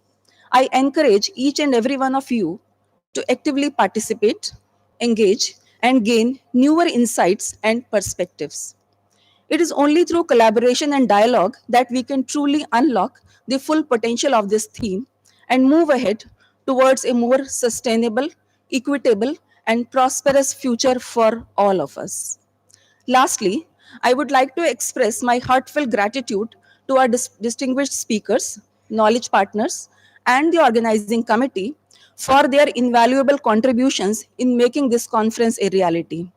I encourage each and every one of you to actively participate, engage, and gain newer insights and perspectives. It is only through collaboration and dialogue that we can truly unlock the full potential of this theme and move ahead towards a more sustainable, equitable, and prosperous future for all of us. Lastly, I would like to express my heartfelt gratitude to our distinguished speakers, knowledge partners, and the organizing committee for their invaluable contributions in making this conference a reality.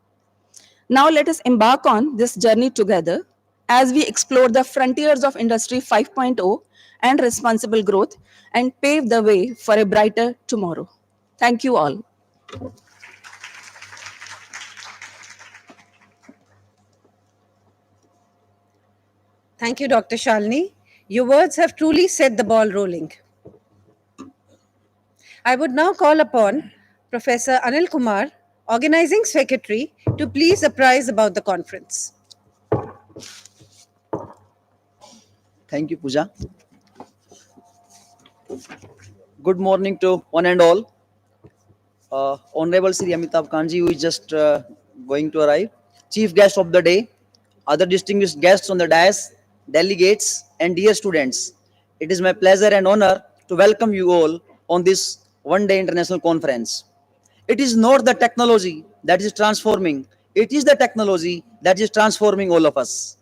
Now let us embark on this journey together as we explore the frontiers of Industry 5.0 and responsible growth and pave the way for a brighter tomorrow. Thank you all. Thank you, Dr. Shalini. Your words have truly set the ball rolling. I would now call upon Professor Anil Kumar, Organizing Secretary, to please apprise about the conference. Thank you, Pooja. Good morning to one and all. Honorable Sri Amitabh Kanji, who is just going to arrive, Chief Guest of the Day, other distinguished guests on the dais, delegates, and dear students. It is my pleasure and honor to welcome you all on this one-day international conference. It is not the technology that is transforming, it is the technology that is transforming all of us.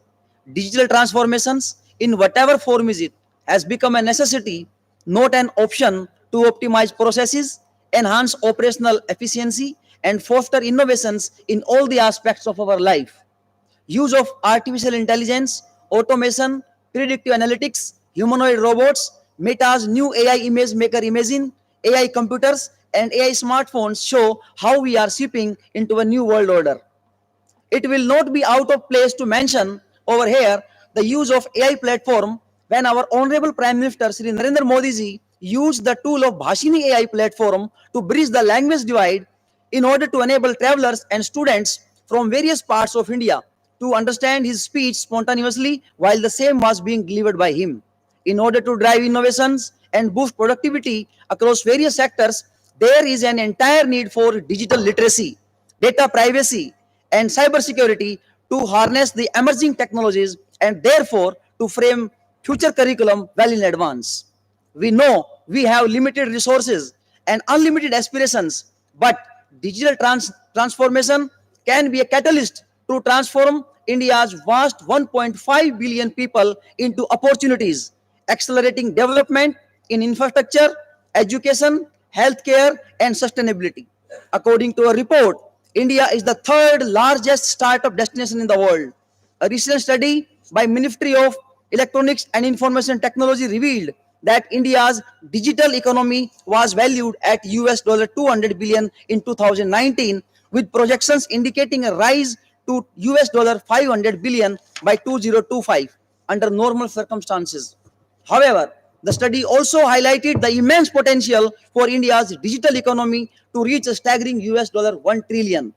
Digital transformations, in whatever form is it, has become a necessity, not an option, to optimize processes, enhance operational efficiency, and foster innovations in all the aspects of our life. Use of artificial intelligence, automation, predictive analytics, humanoid robots, Meta's new AI image maker Imagine, AI computers, and AI smartphones show how we are shipping into a new world order. It will not be out of place to mention over here the use of AI platform when our Honorable Prime Minister Sri Narendra Modi ji used the tool of Bhashini AI platform to bridge the language divide in order to enable travelers and students from various parts of India to understand his speech spontaneously while the same was being delivered by him. In order to drive innovations and boost productivity across various sectors, there is an entire need for digital literacy, data privacy, and cybersecurity to harness the emerging technologies and therefore to frame future curriculum well in advance. We know we have limited resources and unlimited aspirations, but digital transformation can be a catalyst to transform India's vast 1.5 billion people into opportunities, accelerating development in infrastructure, education, healthcare, and sustainability. According to a report, India is the third largest startup destination in the world. A recent study by Ministry of Electronics and Information Technology revealed that India's digital economy was valued at US $200 billion in 2019, with projections indicating a rise to US $500 billion by 2025 under normal circumstances. However, the study also highlighted the immense potential for India's digital economy to reach a staggering US $1 trillion.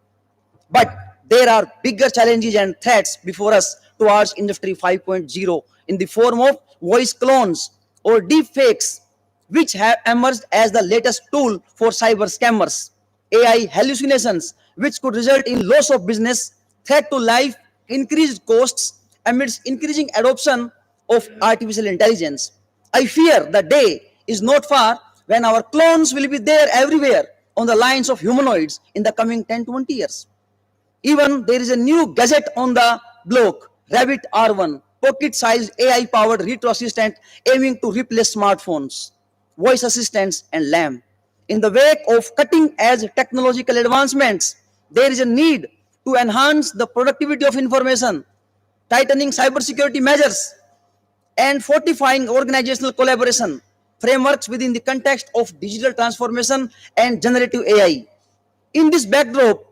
But there are bigger challenges and threats before us towards Industry 5.0 in the form of voice clones, or deep fakes, which have emerged as the latest tool for cyber scammers. AI hallucinations, which could result in loss of business, threat to life, increased costs amidst increasing adoption of artificial intelligence. I fear the day is not far when our clones will be there everywhere on the lines of humanoids in the coming 10 to 20 years. Even there is a new gadget on the block, Rabbit R1, pocket-sized AI-powered retro assistant aiming to replace smartphones, voice assistants, and LAM. In the wake of cutting-edge technological advancements, there is a need to enhance the productivity of information, tightening cybersecurity measures, and fortifying organizational collaboration frameworks within the context of digital transformation and generative AI. In this backdrop,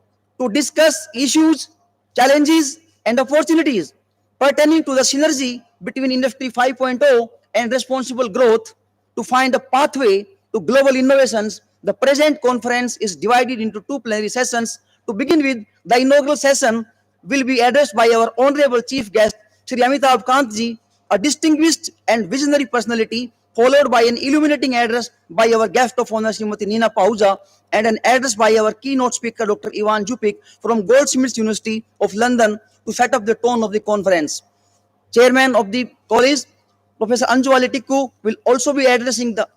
to discuss issues, challenges, and opportunities pertaining to the synergy between Industry 5.0 and responsible growth to find a pathway to global innovations, the present conference is divided into two plenary sessions. To begin with, the inaugural session will be addressed by our honorable chief guest, Sri Amitabh Kantji, a distinguished and visionary personality, followed by an illuminating address by our guest of honor, Srimati Nina Pahuja, and an address by our keynote speaker, Dr. Ivan Jupik from Goldsmiths University of London to set up the tone of the conference. Chairman of the college, Professor Anju Tikku, will also be addressing the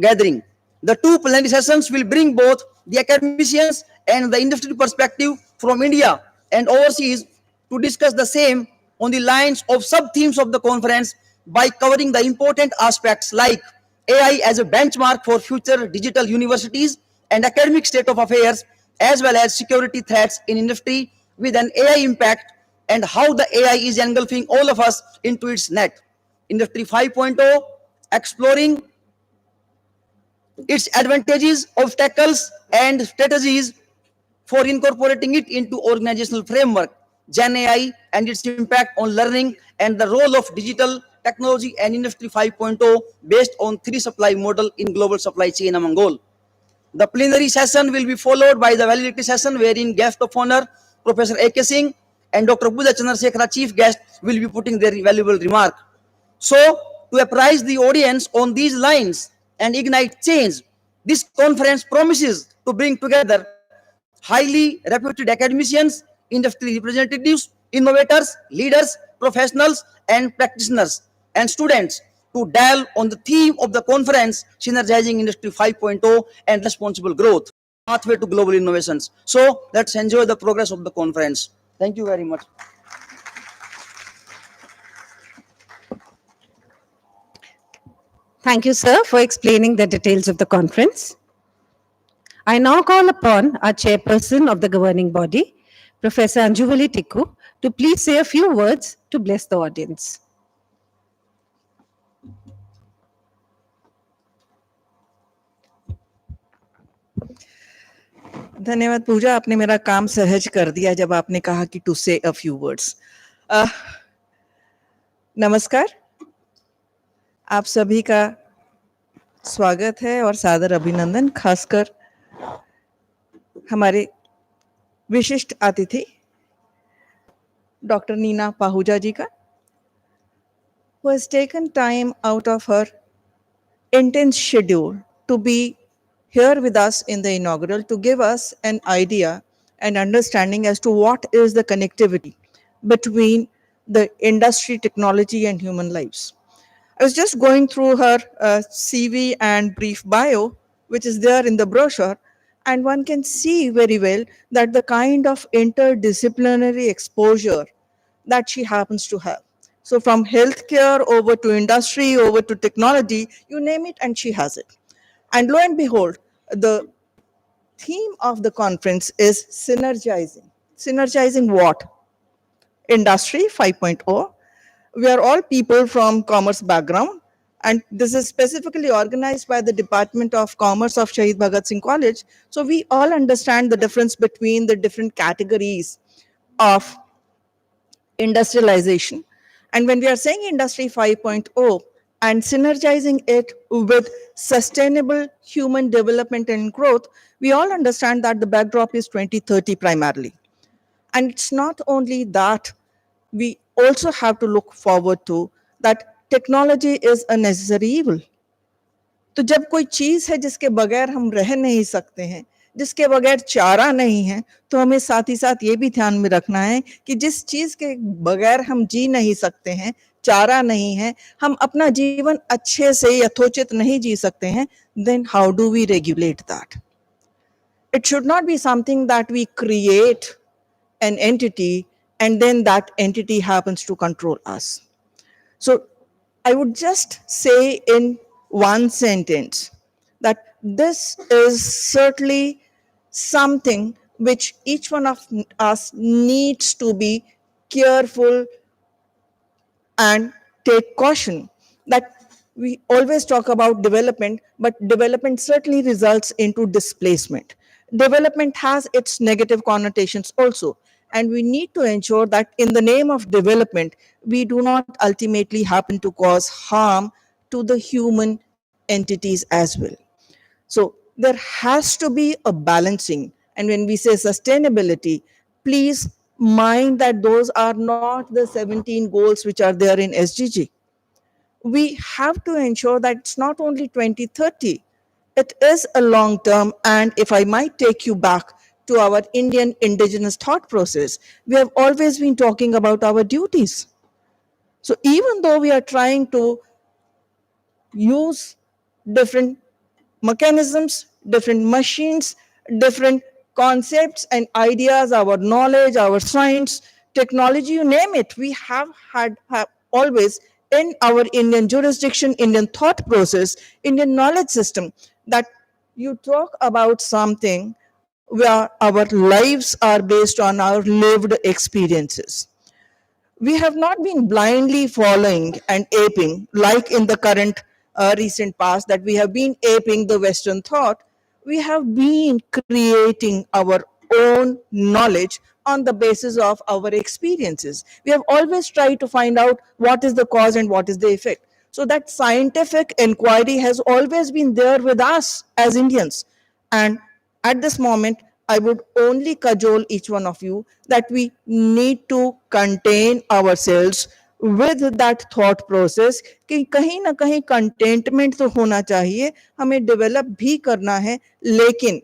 gathering. The two plenary sessions will bring both the academicians and the industry perspective from India and overseas to discuss the same on the lines of sub-themes of the conference by covering the important aspects like AI as a benchmark for future digital universities and academic state of affairs, as well as security threats in industry with an AI impact and how the AI is engulfing all of us into its net. Industry 5.0, exploring its advantages, obstacles, and strategies for incorporating it into organizational framework, Gen AI and its impact on learning, and the role of digital technology and Industry 5.0 based on three supply model in global supply chain among all. The plenary session will be followed by the validity session wherein guest of honor, Professor A.K. Singh and Dr. Buddha Chandrasekhara, chief guest, will be putting their valuable remark. So, to apprise the audience on these lines and ignite change, this conference promises to bring together highly reputed academicians, industry representatives, innovators, leaders, professionals, and practitioners, and students to delve on the theme of the conference, Synergizing Industry 5.0 and Responsible Growth, Pathway to Global Innovations. So, let's enjoy the progress of the conference. Thank you very much. Thank you, sir, for explaining the details of the conference. I now call upon our chairperson of the governing body, Professor Anjuvali Tikku, to please say a few words to bless the audience. धन्यवाद पूजा, आपने मेरा काम सहज कर दिया जब आपने कहा कि टू से अ फ्यू वर्ड्स. नमस्कार, आप सभी का स्वागत है और सादर अभिनंदन, खासकर हमारे विशिष्ट अतिथि डॉक्टर नीना पाहुजा जी का, who has taken time out of her intense schedule to be here with us in the inaugural to give us an idea and understanding as to what is the connectivity between the industry, technology, and human lives. I was just going through her CV and brief bio, which is there in the brochure, and one can see very well that the kind of interdisciplinary exposure that she happens to have. So from healthcare over to industry, over to technology, you name it, and she has it. And lo and behold, the theme of the conference is synergizing. Synergizing what? Industry 5.0. We are all people from commerce background, and this is specifically organized by the Department of Commerce of Shaheed Bhagat Singh College. So we all understand the difference between the different categories of industrialization. And when we are saying Industry 5.0 and synergizing it with sustainable human development and growth, we all understand that the backdrop is 2030 primarily. And it's not only that, we also have to look forward to that technology is a necessary evil. तो जब कोई चीज़ है जिसके बगैर हम रह नहीं सकते हैं, जिसके बगैर चारा नहीं है, तो हमें साथ ही साथ ये भी ध्यान में रखना है कि जिस चीज़ के बगैर हम जी नहीं सकते हैं, चारा नहीं है, हम अपना जीवन अच्छे से यथोचित नहीं जी सकते हैं, then how do we regulate that? It should not be something that we create an entity and then that entity happens to control us. So I would just say in one sentence that this is certainly something which each one of us needs to be careful and take caution. That we always talk about development, but development certainly results into displacement. Development has its negative connotations also, and we need to ensure that in the name of development, we do not ultimately happen to cause harm to the human entities as well. So there has to be a balancing. And when we say sustainability, please mind that those are not the 17 goals which are there in SDG. We have to ensure that it's not only 2030, it is a long term. And if I might take you back to our Indian indigenous thought process, we have always been talking about our duties. So even though we are trying to use different mechanisms, different machines, different concepts and ideas, our knowledge, our science, technology, you name it. We have always in our Indian jurisdiction, Indian thought process, Indian knowledge system, that you talk about something where our lives are based on our lived experiences. We have not been blindly following and aping, like in the current recent past, that we have been aping the Western thought. We have been creating our own knowledge on the basis of our experiences. We have always tried to find out what is the cause and what is the effect. So that scientific inquiry has always been there with us as Indians. And at this moment, I would only cajole each one of you that we need to contain ourselves with that thought process कि कहीं ना कहीं containment तो होना चाहिए, हमें develop भी करना है, लेकिन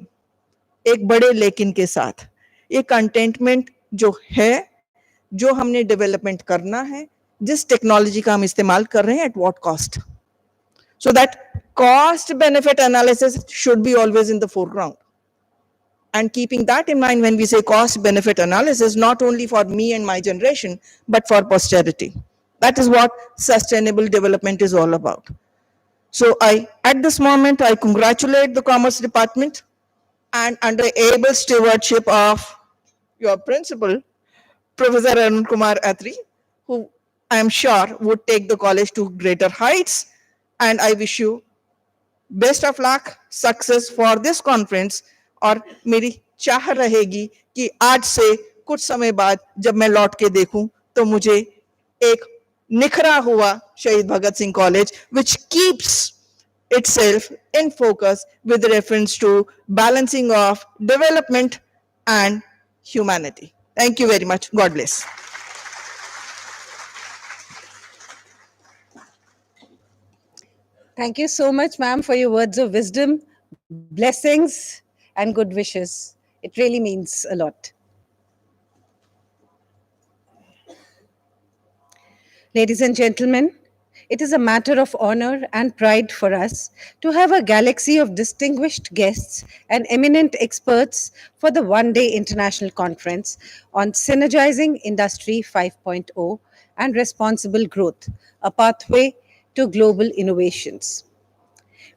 एक बड़े लेकिन के साथ। ये कंटेंटमेंट जो है, जो हमने डेवलपमेंट करना है, जिस टेक्नोलॉजी का हम इस्तेमाल कर रहे हैं, at what cost, so that cost benefit analysis should be always in the foreground. And keeping that in mind when we say cost benefit analysis, not only for me and my generation, but for posterity. That is what sustainable development is all about. So at this moment, I congratulate the Commerce Department, and under able stewardship of your principal, Professor Arun Kumar Atri, who I am sure would take the college to greater heights. And I wish you best of luck, success for this conference. और मेरी चाह रहेगी कि आज से कुछ समय बाद जब मैं लौट के देखूं तो मुझे एक निखरा हुआ Shaheed Bhagat Singh college which keeps itself in focus with reference to balancing of development and humanity. Thank you very much. God bless. Thank you so much, ma'am, for your words of wisdom, blessings, and good wishes. It really means a lot. Ladies and gentlemen, it is a matter of honor and pride for us to have a galaxy of distinguished guests and eminent experts for the one-day international conference on Synergizing Industry 5.0 and Responsible Growth, a pathway to global innovations.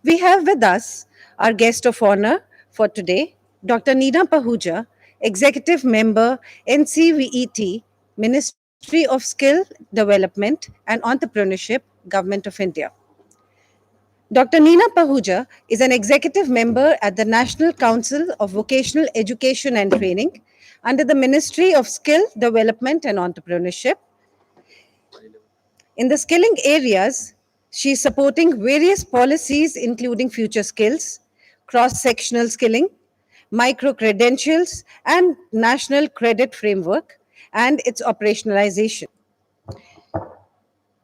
We have with us our guest of honor for today, Dr. Neena Pahuja, Executive Member, NCVET, Ministry of Skill Development and Entrepreneurship, Government of India. Dr. Neena Pahuja is an executive member at the National Council of Vocational Education and Training under the Ministry of Skill Development and Entrepreneurship. In the skilling areas, she is supporting various policies including future skills, cross-sectional skilling, micro-credentials, and national credit framework and its operationalization.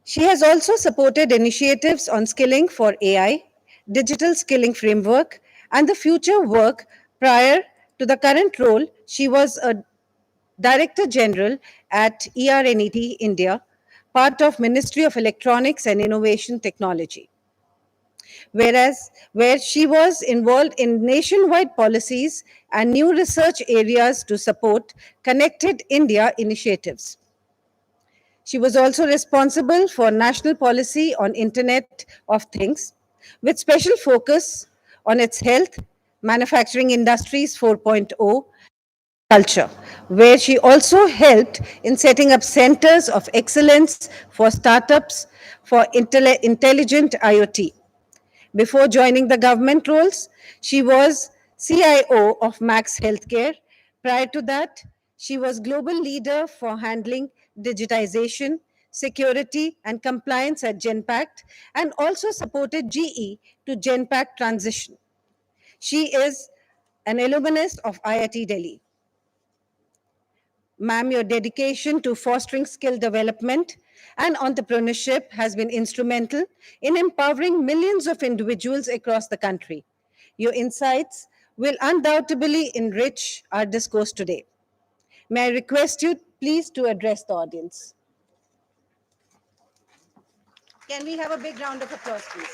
She has also supported initiatives on skilling for AI, digital skilling framework, and the future work. Prior to the current role, she was a Director General at ERNET India, part of Ministry of Electronics and Innovation Technology, where she was involved in nationwide policies and new research areas to support Connected India initiatives. She was also responsible for national policy on Internet of Things, with special focus on its health, manufacturing industries 4.0, culture, where she also helped in setting up centers of excellence for startups for intelligent IoT. Before joining the government roles, she was CIO of Max Healthcare. Prior to that, she was global leader for handling digitization, security, and compliance at Genpact, and also supported GE to Genpact transition. She is an alumnus of IIT Delhi. Ma'am, your dedication to fostering skill development and entrepreneurship has been instrumental in empowering millions of individuals across the country. Your insights will undoubtedly enrich our discourse today. May I request you please to address the audience? Can we have a big round of applause, please?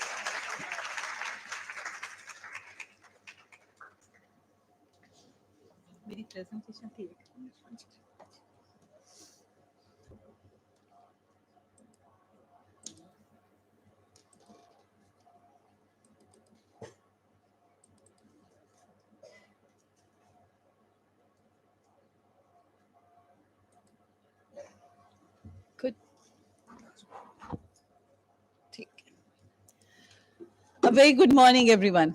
Good. A very good morning, everyone.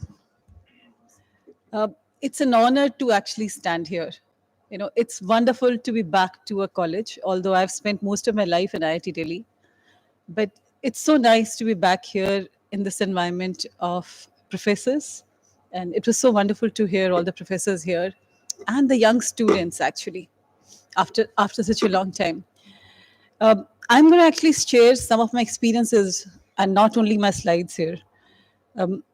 It's an honor to actually stand here. It's wonderful to be back to a college, although I've spent most of my life in IIT Delhi. But it's so nice to be back here in this environment of professors. And it was so wonderful to hear all the professors here and the young students, actually, after such a long time. I'm going to actually share some of my experiences and not only my slides here.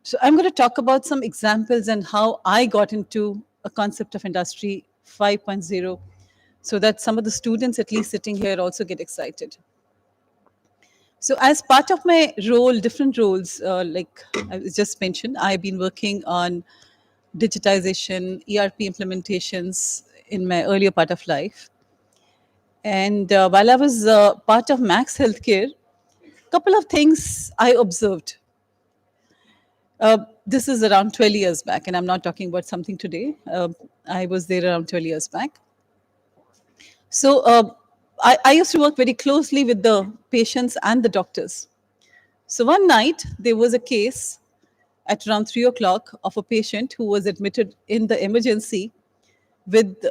So I'm going to talk about some examples and how I got into a concept of Industry 5.0 so that some of the students, at least sitting here, also get excited. So as part of my role, different roles, like I just mentioned, I've been working on digitization, ERP implementations in my earlier part of life. And while I was part of Max Healthcare, a couple of things I observed. This is around 12 years back, and I'm not talking about something today. I was there around 12 years back. So I used to work very closely with the patients and the doctors. So one night, there was a case at around 3 o'clock of a patient who was admitted in the emergency with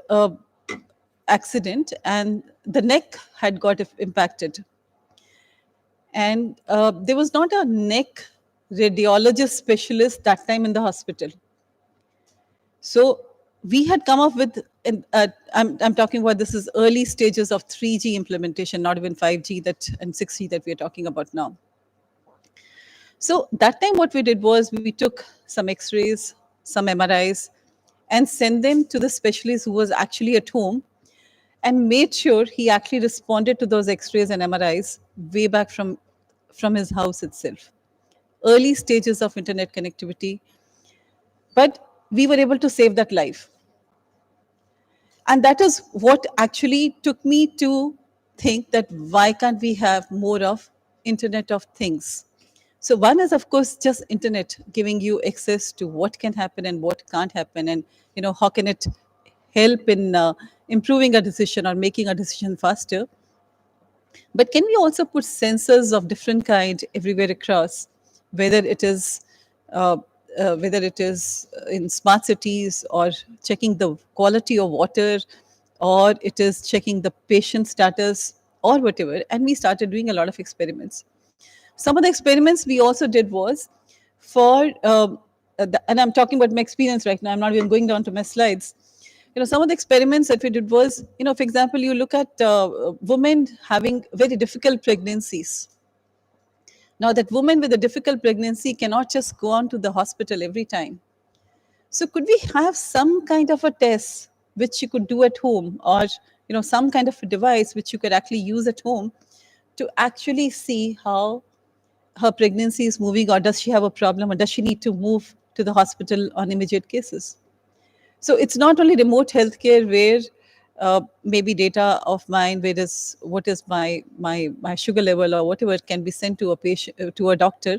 accident, and the neck had got impacted. And there was not a neck radiologist specialist that time in the hospital. So we had come up with, I'm talking about this is early stages of 3G implementation, not even 5G and 6G that we are talking about now. So that time what we did was we took some X-rays, some MRIs, and sent them to the specialist who was actually at home and made sure he actually responded to those X-rays and MRIs way back from his house itself. Early stages of internet connectivity, but we were able to save that life. And that is what actually took me to think that why can't we have more of Internet of Things? So one is, of course, just internet giving you access to what can happen and what can't happen, and how can it help in improving a decision or making a decision faster. But can we also put sensors of different kind everywhere across, whether it is in smart cities or checking the quality of water, or it is checking the patient status or whatever. And we started doing a lot of experiments. Some of the experiments we also did was for, and I'm talking about my experience right now, I'm not even going down to my slides. Some of the experiments that we did was, for example, you look at women having very difficult pregnancies. Now, that woman with a difficult pregnancy cannot just go on to the hospital every time. So, could we have some kind of a test which you could do at home, or some kind of a device which you could actually use at home to actually see how her pregnancy is moving, or does she have a problem, or does she need to move to the hospital on immediate cases? So it's not only remote healthcare where maybe data of mine, where is what is my sugar level or whatever can be sent to a patient, to a doctor,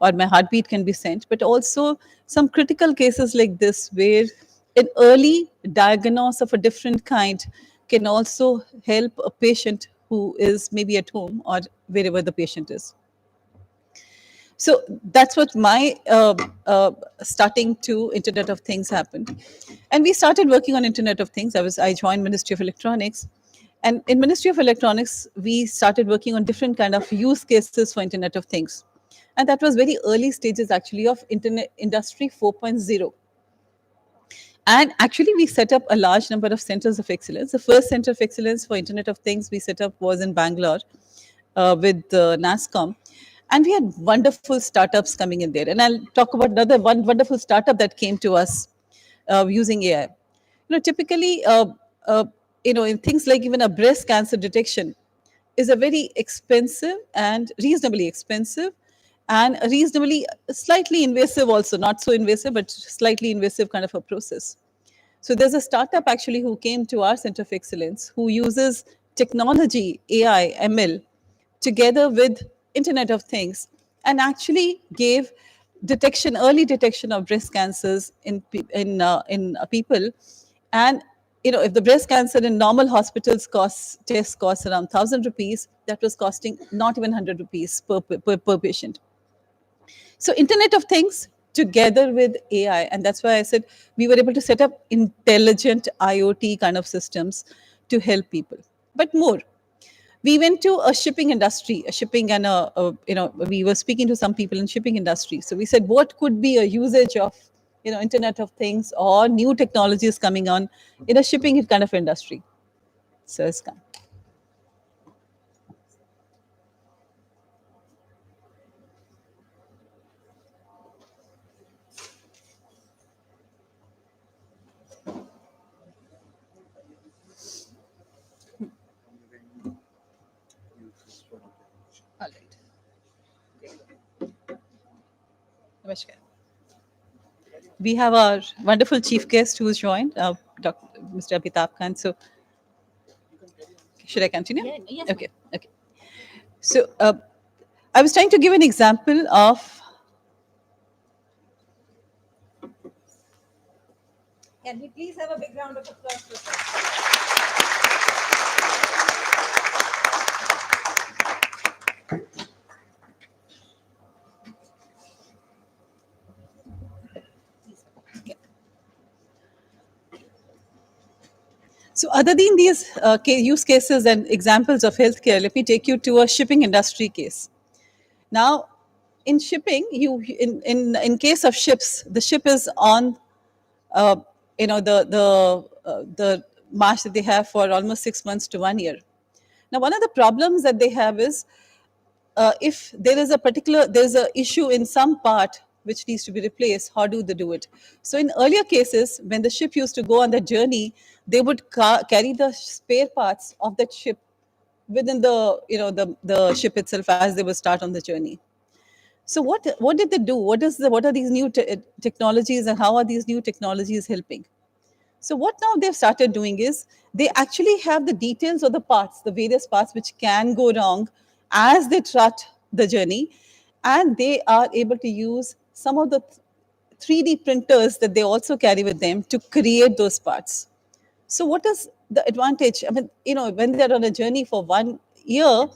or my heartbeat can be sent, but also some critical cases like this where an early diagnosis of a different kind can also help a patient who is maybe at home or wherever the patient is. So that's what my starting to Internet of Things happened, and we started working on Internet of Things. I joined Ministry of Electronics, and in Ministry of Electronics we started working on different kind of use cases for Internet of Things, and that was very early stages actually of Internet Industry 4.0. And actually, we set up a large number of centers of excellence. The first center of excellence for Internet of Things we set up was in Bangalore with NASCOM. And we had wonderful startups coming in there. And I'll talk about another one wonderful startup that came to us using AI. Typically, in things like even a breast cancer detection is a very expensive and reasonably expensive and a reasonably slightly invasive also, not so invasive, but slightly invasive kind of a process. So there's a startup actually who came to our Center of Excellence who uses technology, AI, ML, together with Internet of Things, and actually gave early detection of breast cancers in people. And if the breast cancer in normal hospitals test costs around 1,000 rupees, that was costing not even 100 rupees per patient. So Internet of Things together with AI, and that's why I said we were able to set up intelligent IoT kind of systems to help people. But more, we went to a shipping industry, a shipping and we were speaking to some people in shipping industry. So we said, what could be a usage of Internet of Things or new technologies coming on in a shipping kind of industry? So it's come. All right. Namaskar. We have our wonderful chief guest who's joined, Mr. Amitabh Khan. So should I continue? Yeah, yes, Okay. Okay. So I was trying to give an example of. Can we please have a big round of applause for that? So other than these use cases and examples of healthcare, let me take you to a shipping industry case. Now, in shipping, in case of ships, the ship is on, uh, the march that they have for almost 6 months to 1 year. Now, one of the problems that they have is if there's a issue in some part which needs to be replaced, how do they do it? So in earlier cases, when the ship used to go on that journey, they would carry the spare parts of that ship within the ship itself as they would start on the journey. So what did they do? What are these new technologies, and how are these new technologies helping? So what now they've started doing is they actually have the details of the parts, the various parts which can go wrong as they trot the journey, and they are able to use some of the 3D printers that they also carry with them to create those parts. So what is the advantage? I mean, when they're on a journey for 1 year,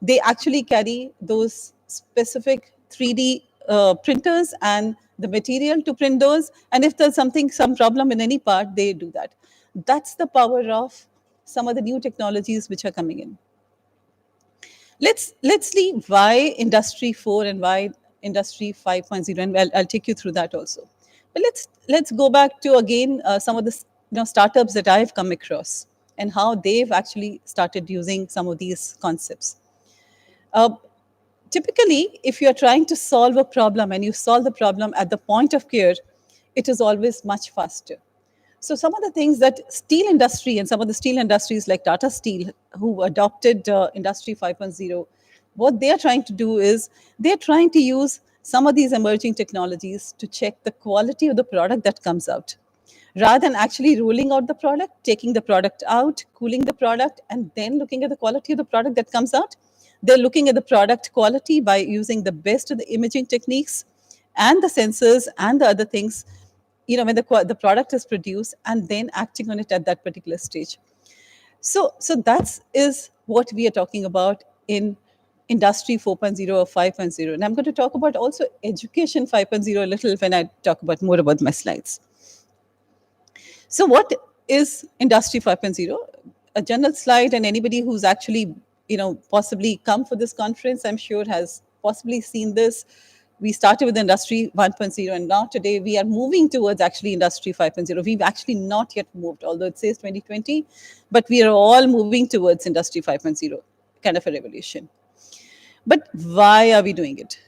they actually carry those specific 3D printers and the material to print those. And if there's some problem in any part, they do that. That's the power of some of the new technologies which are coming in. Let's see why Industry 4 and why Industry 5.0, and I'll take you through that also. But let's go back to again some of the startups that I've come across and how they've actually started using some of these concepts. Uh, typically, if you're trying to solve a problem and you solve the problem at the point of care, it is always much faster. So some of the things that steel industry and some of the steel industries like Tata Steel, who adopted Industry 5.0, what they are trying to do is they're trying to use some of these emerging technologies to check the quality of the product that comes out. Rather than actually rolling out the product, taking the product out, cooling the product, and then looking at the quality of the product that comes out, they're looking at the product quality by using the best of the imaging techniques and the sensors and the other things, when the product is produced, and then acting on it at that particular stage. So that is what we are talking about in Industry 4.0 or 5.0. And I'm going to talk about also Education 5.0 a little when I talk about more about my slides. So what is Industry 5.0? A general slide, and anybody who's actually, possibly come for this conference, I'm sure has possibly seen this. We started with Industry 1.0, and now today we are moving towards actually Industry 5.0. We've actually not yet moved, although it says 2020, but we are all moving towards Industry 5.0, kind of a revolution. But why are we doing it?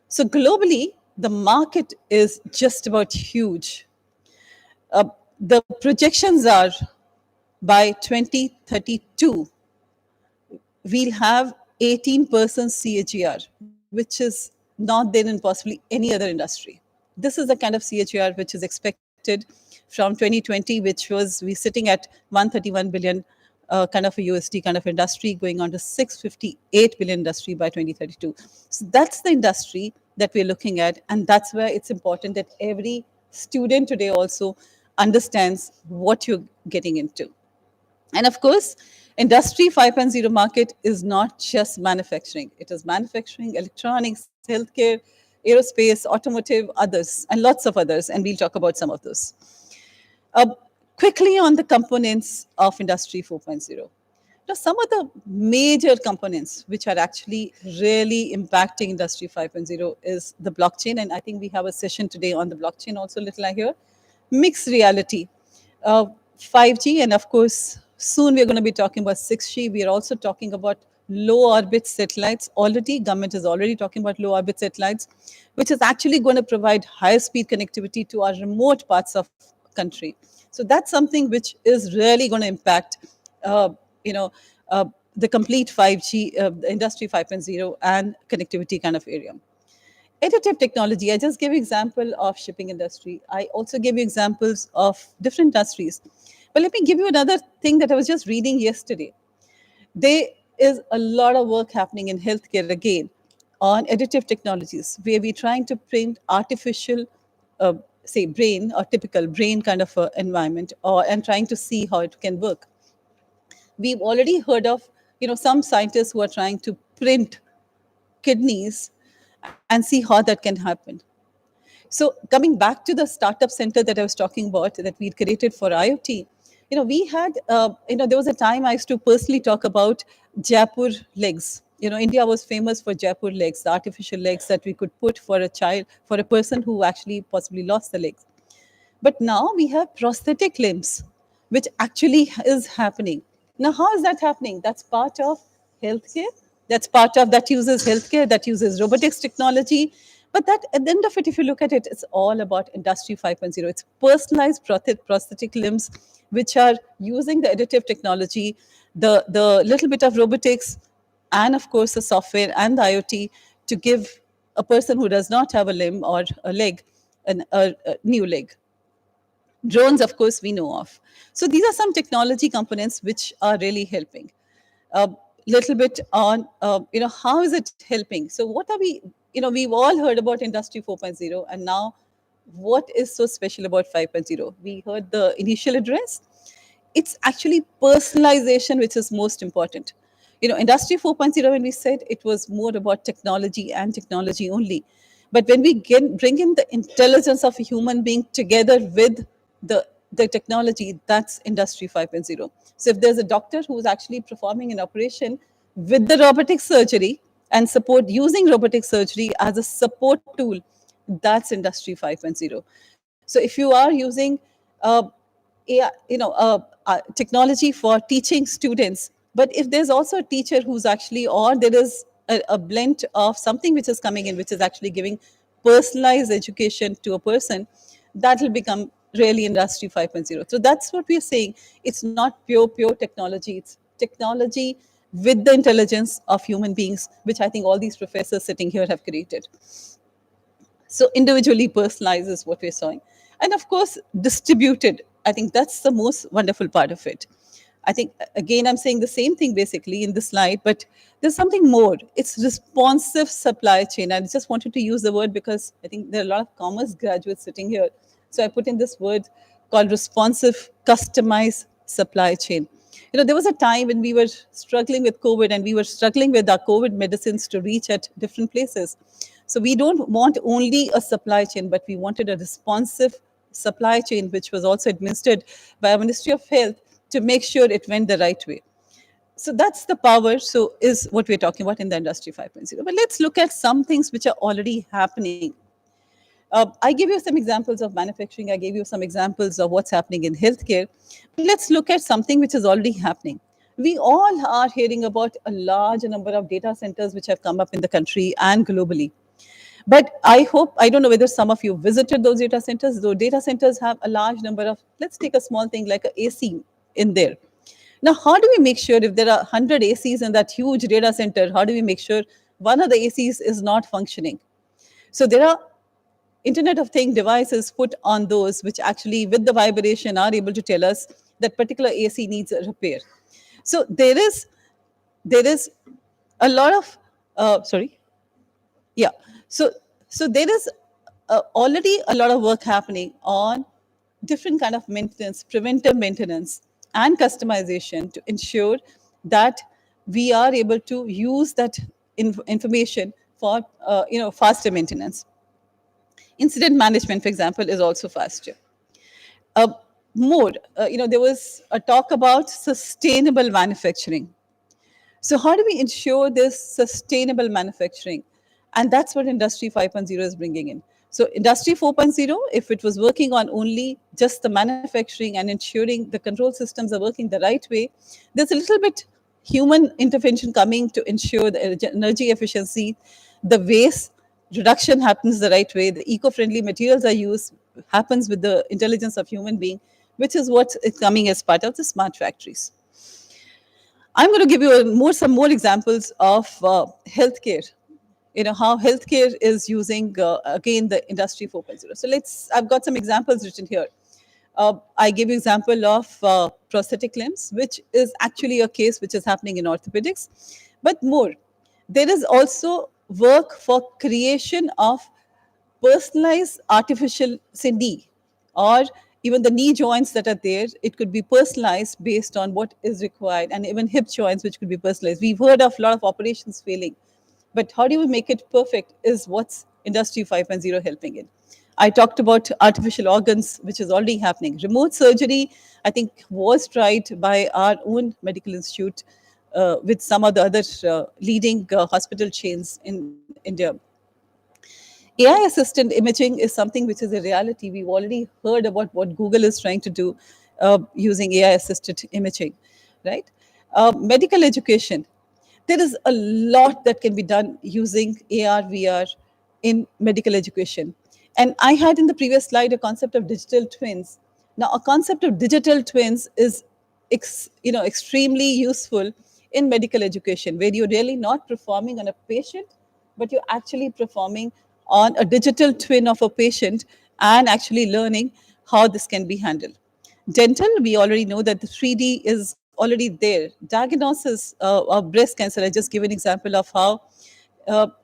So globally, the market is just about huge. The projections are by 2032, we'll have 18% CAGR, which is not there in possibly any other industry. This is the kind of CAGR which is expected from 2020, which was we sitting at 131 billion kind of a USD kind of industry, going on to 658 billion industry by 2032. So that's the industry that we're looking at, and that's where it's important that every student today also understands what you're getting into. And of course, Industry 5.0 market is not just manufacturing. It is manufacturing, electronics, healthcare, aerospace, automotive, others, and lots of others. And we'll talk about some of those. Quickly on the components of Industry 4.0. Now, some of the major components which are actually really impacting Industry 5.0 is the blockchain. And I think we have a session today on the blockchain also, little I hear. Mixed reality, 5G, and of course, soon we're going to be talking about 6G. We are also talking about low orbit satellites. Already, government is already talking about low orbit satellites, which is actually going to provide higher speed connectivity to our remote parts of country. So that's something which is really going to impact, uh, you know, uh, the complete 5G, the Industry 5.0 and connectivity kind of area. Additive technology, I just gave you example of shipping industry. I also gave you examples of different industries. But let me give you another thing that I was just reading yesterday. There is a lot of work happening in healthcare again on additive technologies, where we're trying to print artificial, say, brain or typical brain kind of environment, and trying to see how it can work. We've already heard of, some scientists who are trying to print kidneys and see how that can happen. So coming back to the startup center that I was talking about that we created for IoT, we had, there was a time I used to personally talk about Jaipur legs. India was famous for Jaipur legs, the artificial legs that we could put for a child, for a person who actually possibly lost the legs. But now we have prosthetic limbs, which actually is happening. Now, how is that happening? That's part of healthcare. That's part of that uses healthcare, that uses robotics technology. But that at the end of it, if you look at it, it's all about Industry 5.0. It's personalized prosthetic limbs, which are using the additive technology, the little bit of robotics, and of course the software and the IoT to give a person who does not have a limb or a leg a new leg. Drones, of course, we know of. So these are some technology components which are really helping. A little bit on, how is it helping? So what are we, we've all heard about Industry 4.0, and now what is so special about 5.0? We heard the initial address. It's actually personalization which is most important. Industry 4.0, when we said it was more about technology and technology only, but when we bring in the intelligence of a human being together with the technology, that's Industry 5.0. So if there's a doctor who's actually performing an operation with the robotic surgery and support using robotic surgery as a support tool, that's Industry 5.0. So if you are using uh, technology for teaching students, but if there's also a teacher who's actually, or there is a blend of something which is coming in, which is actually giving personalized education to a person, that will become really industry 5.0. So that's what we're saying. It's not pure technology. It's technology with the intelligence of human beings, which I think all these professors sitting here have created. So individually personalized is what we're saying. And of course, distributed. I think that's the most wonderful part of it. I think, again, I'm saying the same thing basically in the slide, but there's something more. It's responsive supply chain. I just wanted to use the word because I think there are a lot of commerce graduates sitting here. So I put in this word called responsive, customized supply chain. There was a time when we were struggling with COVID and we were struggling with our COVID medicines to reach at different places. So we don't want only a supply chain, but we wanted a responsive supply chain, which was also administered by our Ministry of Health to make sure it went the right way. So that's the power. So is what we're talking about in the industry 5.0. But let's look at some things which are already happening. I gave you some examples of manufacturing. I gave you some examples of what's happening in healthcare. But let's look at something which is already happening. We all are hearing about a large number of data centers which have come up in the country and globally. But I hope, I don't know whether some of you visited those data centers. Those data centers have a large number of, let's take a small thing like a AC in there. Now, how do we make sure if there are 100 ACs in that huge data center, how do we make sure one of the ACs is not functioning? So there are Internet of Things devices put on those which actually, with the vibration, are able to tell us that particular AC needs a repair. So there is a lot of sorry. Yeah. So there is already a lot of work happening on different kind of maintenance, preventive maintenance, and customization to ensure that we are able to use that information for faster maintenance. Incident management, for example, is also faster. Uh, More, there was a talk about sustainable manufacturing. So how do we ensure this sustainable manufacturing? And that's what Industry 5.0 is bringing in. So Industry 4.0, if it was working on only just the manufacturing and ensuring the control systems are working the right way, there's a little bit human intervention coming to ensure the energy efficiency, the waste reduction happens the right way, the eco-friendly materials are used, happens with the intelligence of human being, which is what is coming as part of the smart factories. I'm going to give you some more examples of healthcare. How healthcare is using again the Industry 4.0. So I've got some examples written here. I give you example of prosthetic limbs, which is actually a case which is happening in orthopedics, but more. There is also work for creation of personalized artificial, say, knee, or even the knee joints that are there, it could be personalized based on what is required, and even hip joints, which could be personalized. We've heard of a lot of operations failing, but how do we make it perfect is what's Industry 5.0 helping in. I talked about artificial organs, which is already happening. Remote surgery, I think, was tried by our own medical institute with some of the other leading hospital chains in India. AI assisted imaging is something which is a reality. We've already heard about what Google is trying to do using AI assisted imaging, right? Medical education. There is a lot that can be done using AR, VR in medical education. And I had in the previous slide a concept of digital twins. Now, a concept of digital twins is extremely useful in medical education, where you're really not performing on a patient, but you're actually performing on a digital twin of a patient and actually learning how this can be handled. Dental, we already know that the 3D is already there. Diagnosis of breast cancer, I just give an example of how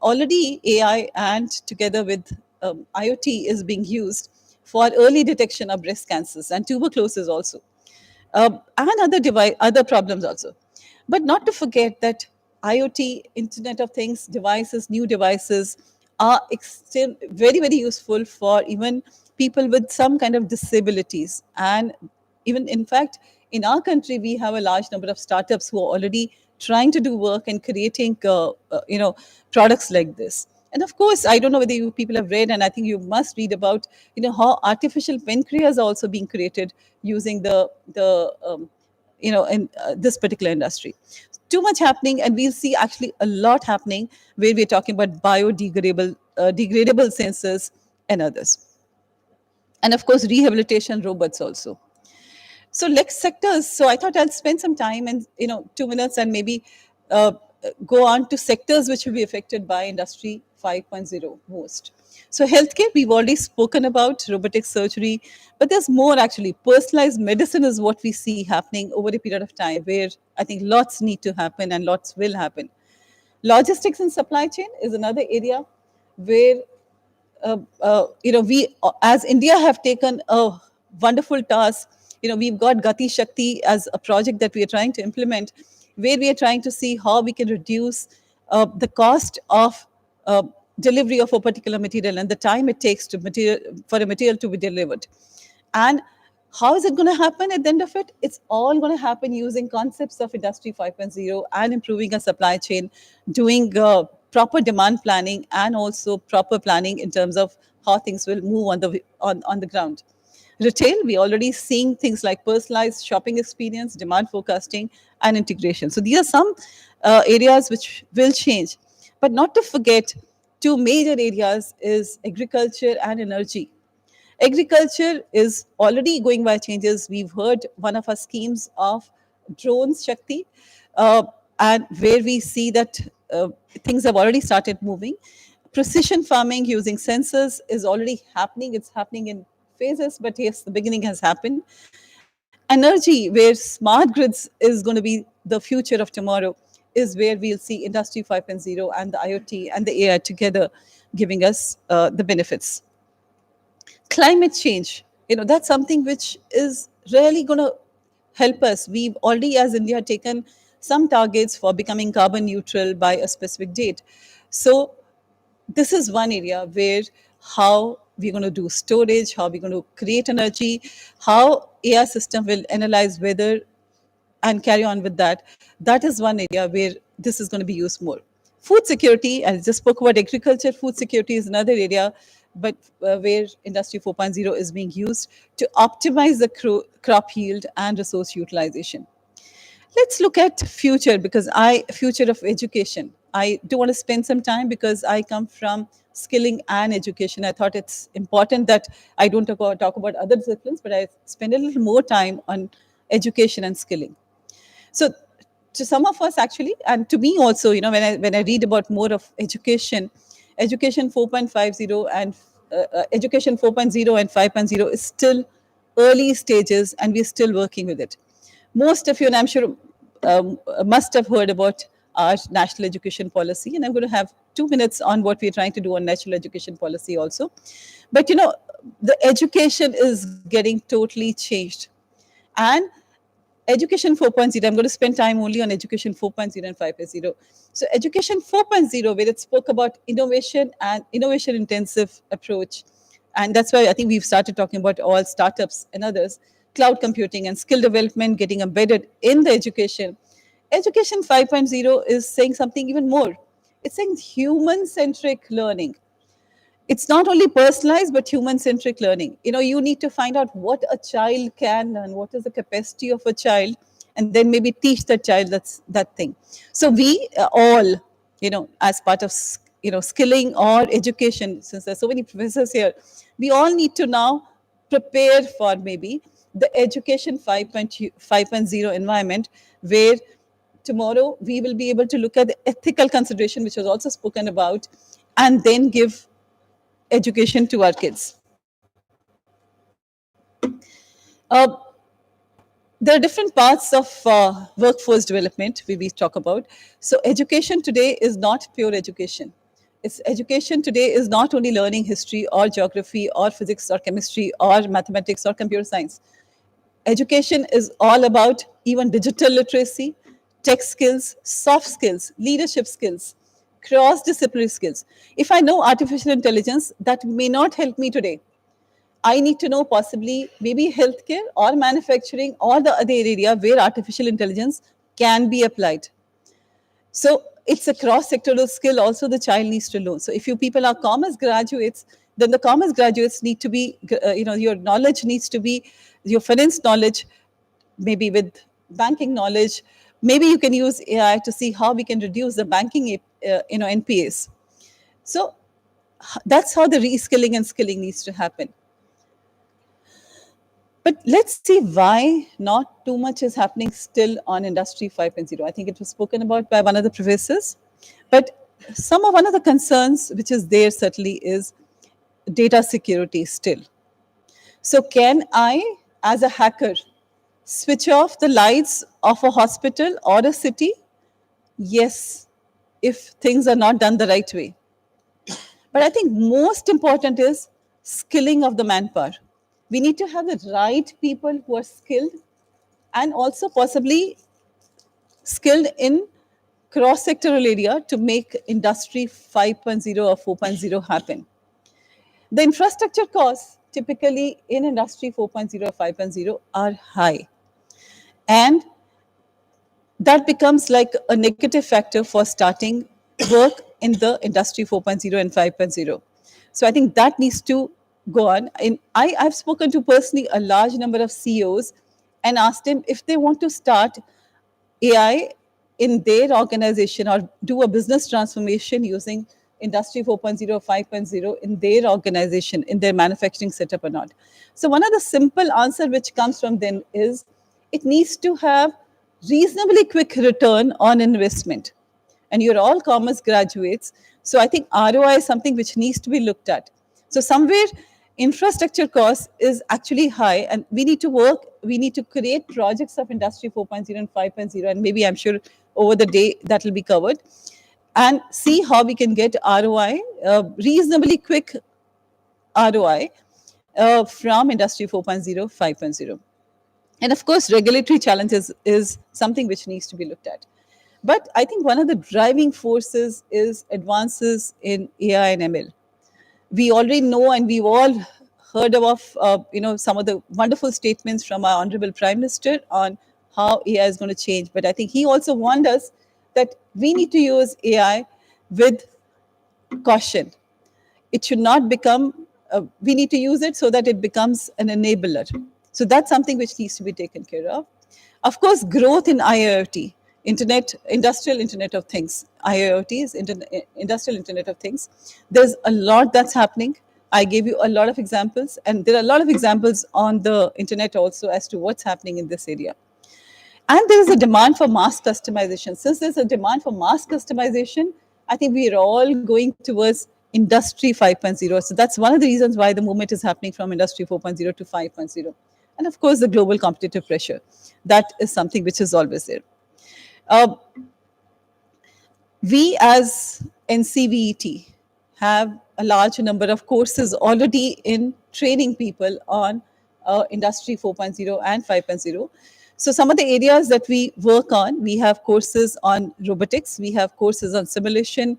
already AI and together with IoT is being used for early detection of breast cancers and tuberculosis also, and other problems also. But not to forget that IoT, Internet of Things devices, new devices are very, very useful for even people with some kind of disabilities. And even, in fact, in our country, we have a large number of startups who are already trying to do work and creating, products like this. And of course, I don't know whether you people have read, and I think you must read about, how artificial pancreas are also being created using in this particular industry. too much happening, and we'll see actually a lot happening where we're talking about biodegradable degradable sensors and others. And of course, rehabilitation robots also. So next sectors. So I thought I'll spend some time and 2 minutes and maybe uh, go on to sectors which will be affected by Industry 5.0 most. So healthcare, we've already spoken about robotic surgery, but there's more actually. Personalized medicine is what we see happening over a period of time, where I think lots need to happen and lots will happen. Logistics and supply chain is another area where we as India have taken a wonderful task. We've got Gati Shakti as a project that we are trying to implement, where we are trying to see how we can reduce the cost of delivery of a particular material and the time it takes for a material to be delivered. And how is it going to happen at the end of it? It's all going to happen using concepts of Industry 5.0 and improving our supply chain, doing proper demand planning and also proper planning in terms of how things will move on the ground. Retail, we already seeing things like personalized shopping experience, demand forecasting, and integration. So these are some areas which will change. But not to forget, two major areas is agriculture and energy. Agriculture is already going by changes. We've heard one of our schemes of drones, Shakti, and where we see that things have already started moving. Precision farming using sensors is already happening. It's happening in phases, but yes, the beginning has happened. Energy, where smart grids is going to be the future of tomorrow, is where we'll see Industry 5.0 and the IoT and the AI together giving us the benefits. Climate change, that's something which is really going to help us. We've already as India taken some targets for becoming carbon neutral by a specific date. So this is one area where how we're going to do storage, how we're going to create energy, how AI system will analyze weather and carry on with that. That is one area where this is going to be used more. Food security, I just spoke about agriculture. Food security is another area, but where Industry 4.0 is being used to optimize the crop yield and resource utilization. Let's look at future, because future of education. I do want to spend some time because I come from skilling and education. I thought it's important that I don't talk about other disciplines, but I spend a little more time on education and skilling. So to some of us actually, and to me also, when I read about more of education 4.50 and education 4.0 and 5.0 is still early stages, and we're still working with it. Most of you, and I'm sure, must have heard about our national education policy, and I'm going to have 2 minutes on what we're trying to do on national education policy also. But the education is getting totally changed, and education 4.0, I'm going to spend time only on education 4.0 and 5.0. So education 4.0, where it spoke about innovation and innovation intensive approach, and that's why I think we've started talking about all startups and others, cloud computing and skill development getting embedded in the education. Education 5.0 is saying something even more. It's saying human centric learning. It's not only personalized but human centric learning. You need to find out what a child can learn, what is the capacity of a child, and then maybe teach that child that thing. So we all, as part of skilling or education, since there's so many professors here, we all need to now prepare for maybe the education 5.0 environment, where tomorrow we will be able to look at the ethical consideration, which was also spoken about, and then give education to our kids. There are different parts of workforce development we talk about. So education today is not pure education. It's education today is not only learning history or geography or physics or chemistry or mathematics or computer science. Education is all about even digital literacy, tech skills, soft skills, leadership skills, cross-disciplinary skills. If I know artificial intelligence, that may not help me today. I need to know possibly maybe healthcare or manufacturing or the other area where artificial intelligence can be applied. So it's a cross-sectoral skill also the child needs to learn. So if you people are commerce graduates, then the commerce graduates need to be, your knowledge needs to be your finance knowledge, maybe with banking knowledge, Maybe you can use AI to see how we can reduce the banking, NPAs. So that's how the reskilling and skilling needs to happen. But let's see why not too much is happening still on Industry 5.0. I think it was spoken about by one of the professors. But one of the concerns which is there certainly is data security still. So can I, as a hacker, switch off the lights of a hospital or a city? Yes, if things are not done the right way. But I think most important is skilling of the manpower. We need to have the right people who are skilled and also possibly skilled in cross-sectoral area to make Industry 5.0 or 4.0 happen. The infrastructure costs typically in Industry 4.0 or 5.0 are high. And that becomes like a negative factor for starting work in the Industry 4.0 and 5.0. So I think that needs to go on. I've spoken to personally a large number of CEOs and asked them if they want to start AI in their organization or do a business transformation using Industry 4.0 or 5.0 in their organization, in their manufacturing setup or not. So one of the simple answer which comes from them is it needs to have reasonably quick return on investment. And you're all commerce graduates. So I think ROI is something which needs to be looked at. So somewhere infrastructure cost is actually high and we need to work, we need to create projects of Industry 4.0 and 5.0 and maybe I'm sure over the day that will be covered and see how we can get ROI, reasonably quick ROI from Industry 4.0, 5.0. And of course, regulatory challenges is something which needs to be looked at. But I think one of the driving forces is advances in AI and ML. We already know and we've all heard of some of the wonderful statements from our Honorable Prime Minister on how AI is going to change. But I think he also warned us that we need to use AI with caution. It should not become, we need to use it so that it becomes an enabler. So that's something which needs to be taken care of. Of course, growth in IIoT, Industrial Internet of Things. IIoT is Industrial Internet of Things. There's a lot that's happening. I gave you a lot of examples, and there are a lot of examples on the internet also as to what's happening in this area. And there is a demand for mass customization. Since there's a demand for mass customization, I think we are all going towards Industry 5.0. So that's one of the reasons why the movement is happening from Industry 4.0 to 5.0. And of course, the global competitive pressure. That is something which is always there. We as NCVET have a large number of courses already in training people on Industry 4.0 and 5.0. So some of the areas that we work on, we have courses on robotics, we have courses on simulation,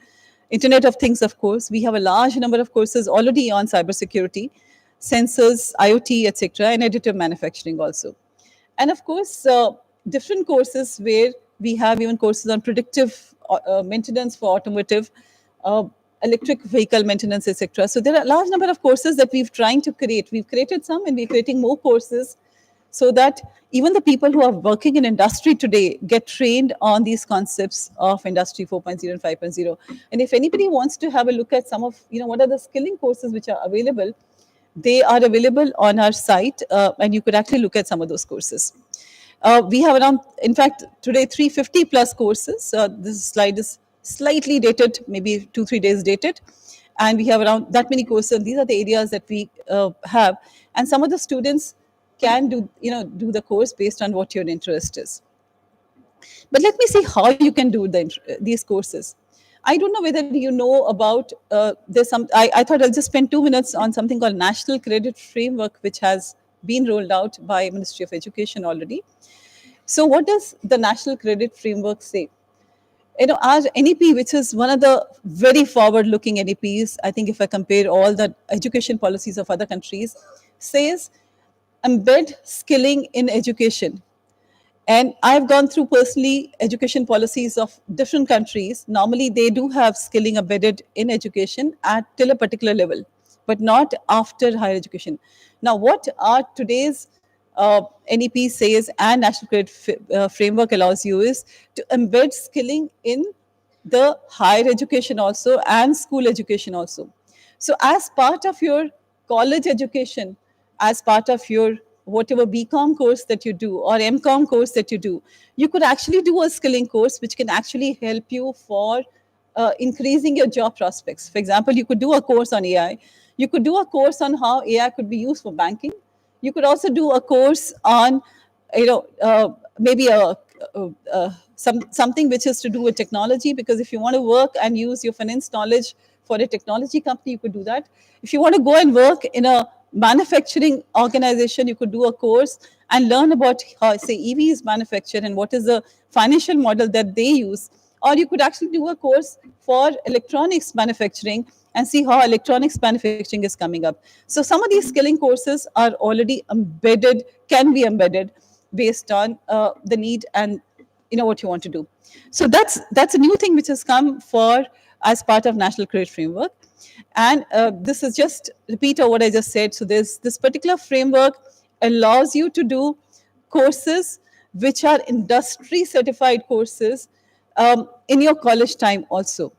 Internet of Things, of course. We have a large number of courses already on cybersecurity, sensors, IoT, etc., and additive manufacturing also. And of course, different courses where we have even courses on predictive maintenance for automotive, electric vehicle maintenance, etc. So there are a large number of courses that we've trying to create. We've created some and we're creating more courses so that even the people who are working in industry today get trained on these concepts of Industry 4.0 and 5.0. And if anybody wants to have a look at some of, what are the skilling courses which are available, they are available on our site and you could actually look at some of those courses. We have around, in fact, today 350 plus courses. This slide is slightly dated, maybe 2-3 days dated. And we have around that many courses. These are the areas that we have. And some of the students can do the course based on what your interest is. But let me see how you can do these courses. I don't know whether you know about, there's some, I thought I'll just spend 2 minutes on something called National Credit Framework, which has been rolled out by Ministry of Education already. So what does the National Credit Framework say? Our NEP, which is one of the very forward-looking NEPs, I think if I compare all the education policies of other countries, says embed skilling in education. And I've gone through personally education policies of different countries. Normally, they do have skilling embedded in education till a particular level, but not after higher education. Now, what are today's NEP says and National Credit Framework allows you is to embed skilling in the higher education also and school education also. So as part of your college education, as part of your whatever BCom course that you do or MCom course that you do, you could actually do a skilling course which can actually help you for increasing your job prospects. For example, you could do a course on AI. You could do a course on how AI could be used for banking. You could also do a course on, maybe something which is to do with technology, because if you want to work and use your finance knowledge for a technology company, you could do that. If you want to go and work in a manufacturing organization, you could do a course and learn about how, say, EV is manufactured and what is the financial model that they use. Or you could actually do a course for electronics manufacturing and see how electronics manufacturing is coming up. So some of these skilling courses are already embedded, can be embedded based on the need and what you want to do. So that's a new thing which has come for as part of National Credit Framework. And this is just repeat of what I just said. So this particular framework allows you to do courses which are industry certified courses in your college time also.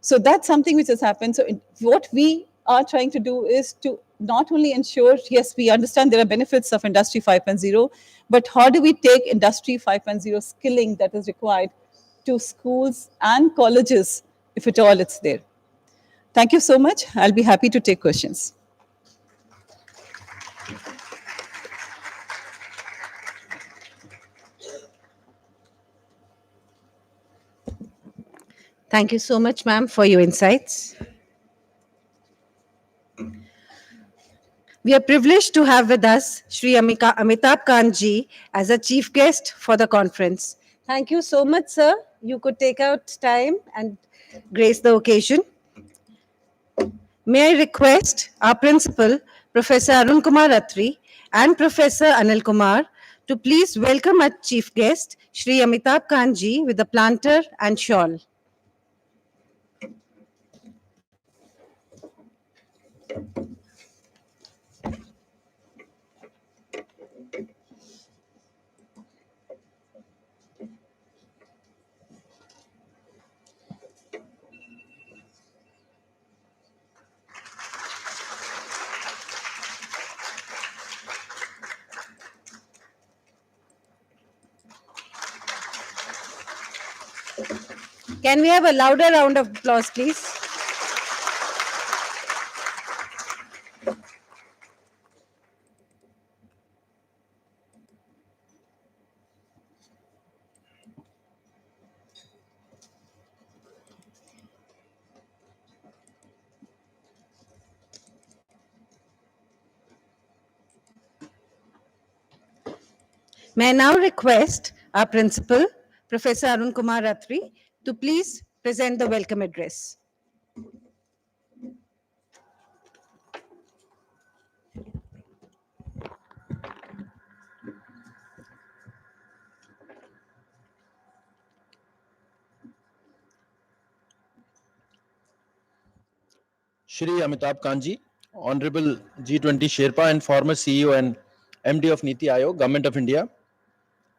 So that's something which has happened. So what we are trying to do is to not only ensure, yes, we understand there are benefits of Industry 5.0, but how do we take Industry 5.0 skilling that is required to schools and colleges, if at all it's there. Thank you so much. I'll be happy to take questions. Thank you so much, ma'am, for your insights. We are privileged to have with us Shri Amitabh Kanji as a chief guest for the conference. Thank you so much, sir. You could take out time and grace the occasion. May I request our principal, Professor Arun Kumar Atri, and Professor Anil Kumar to please welcome our chief guest, Shri Amitabh Kanji, with a planter and shawl. Can we have a louder round of applause, please? May I now request our principal, Professor Arun Kumar Atri, to please present the welcome address. Shri Amitabh Kanji, Honorable G20 Sherpa and former CEO and MD of Niti Aayog, Government of India.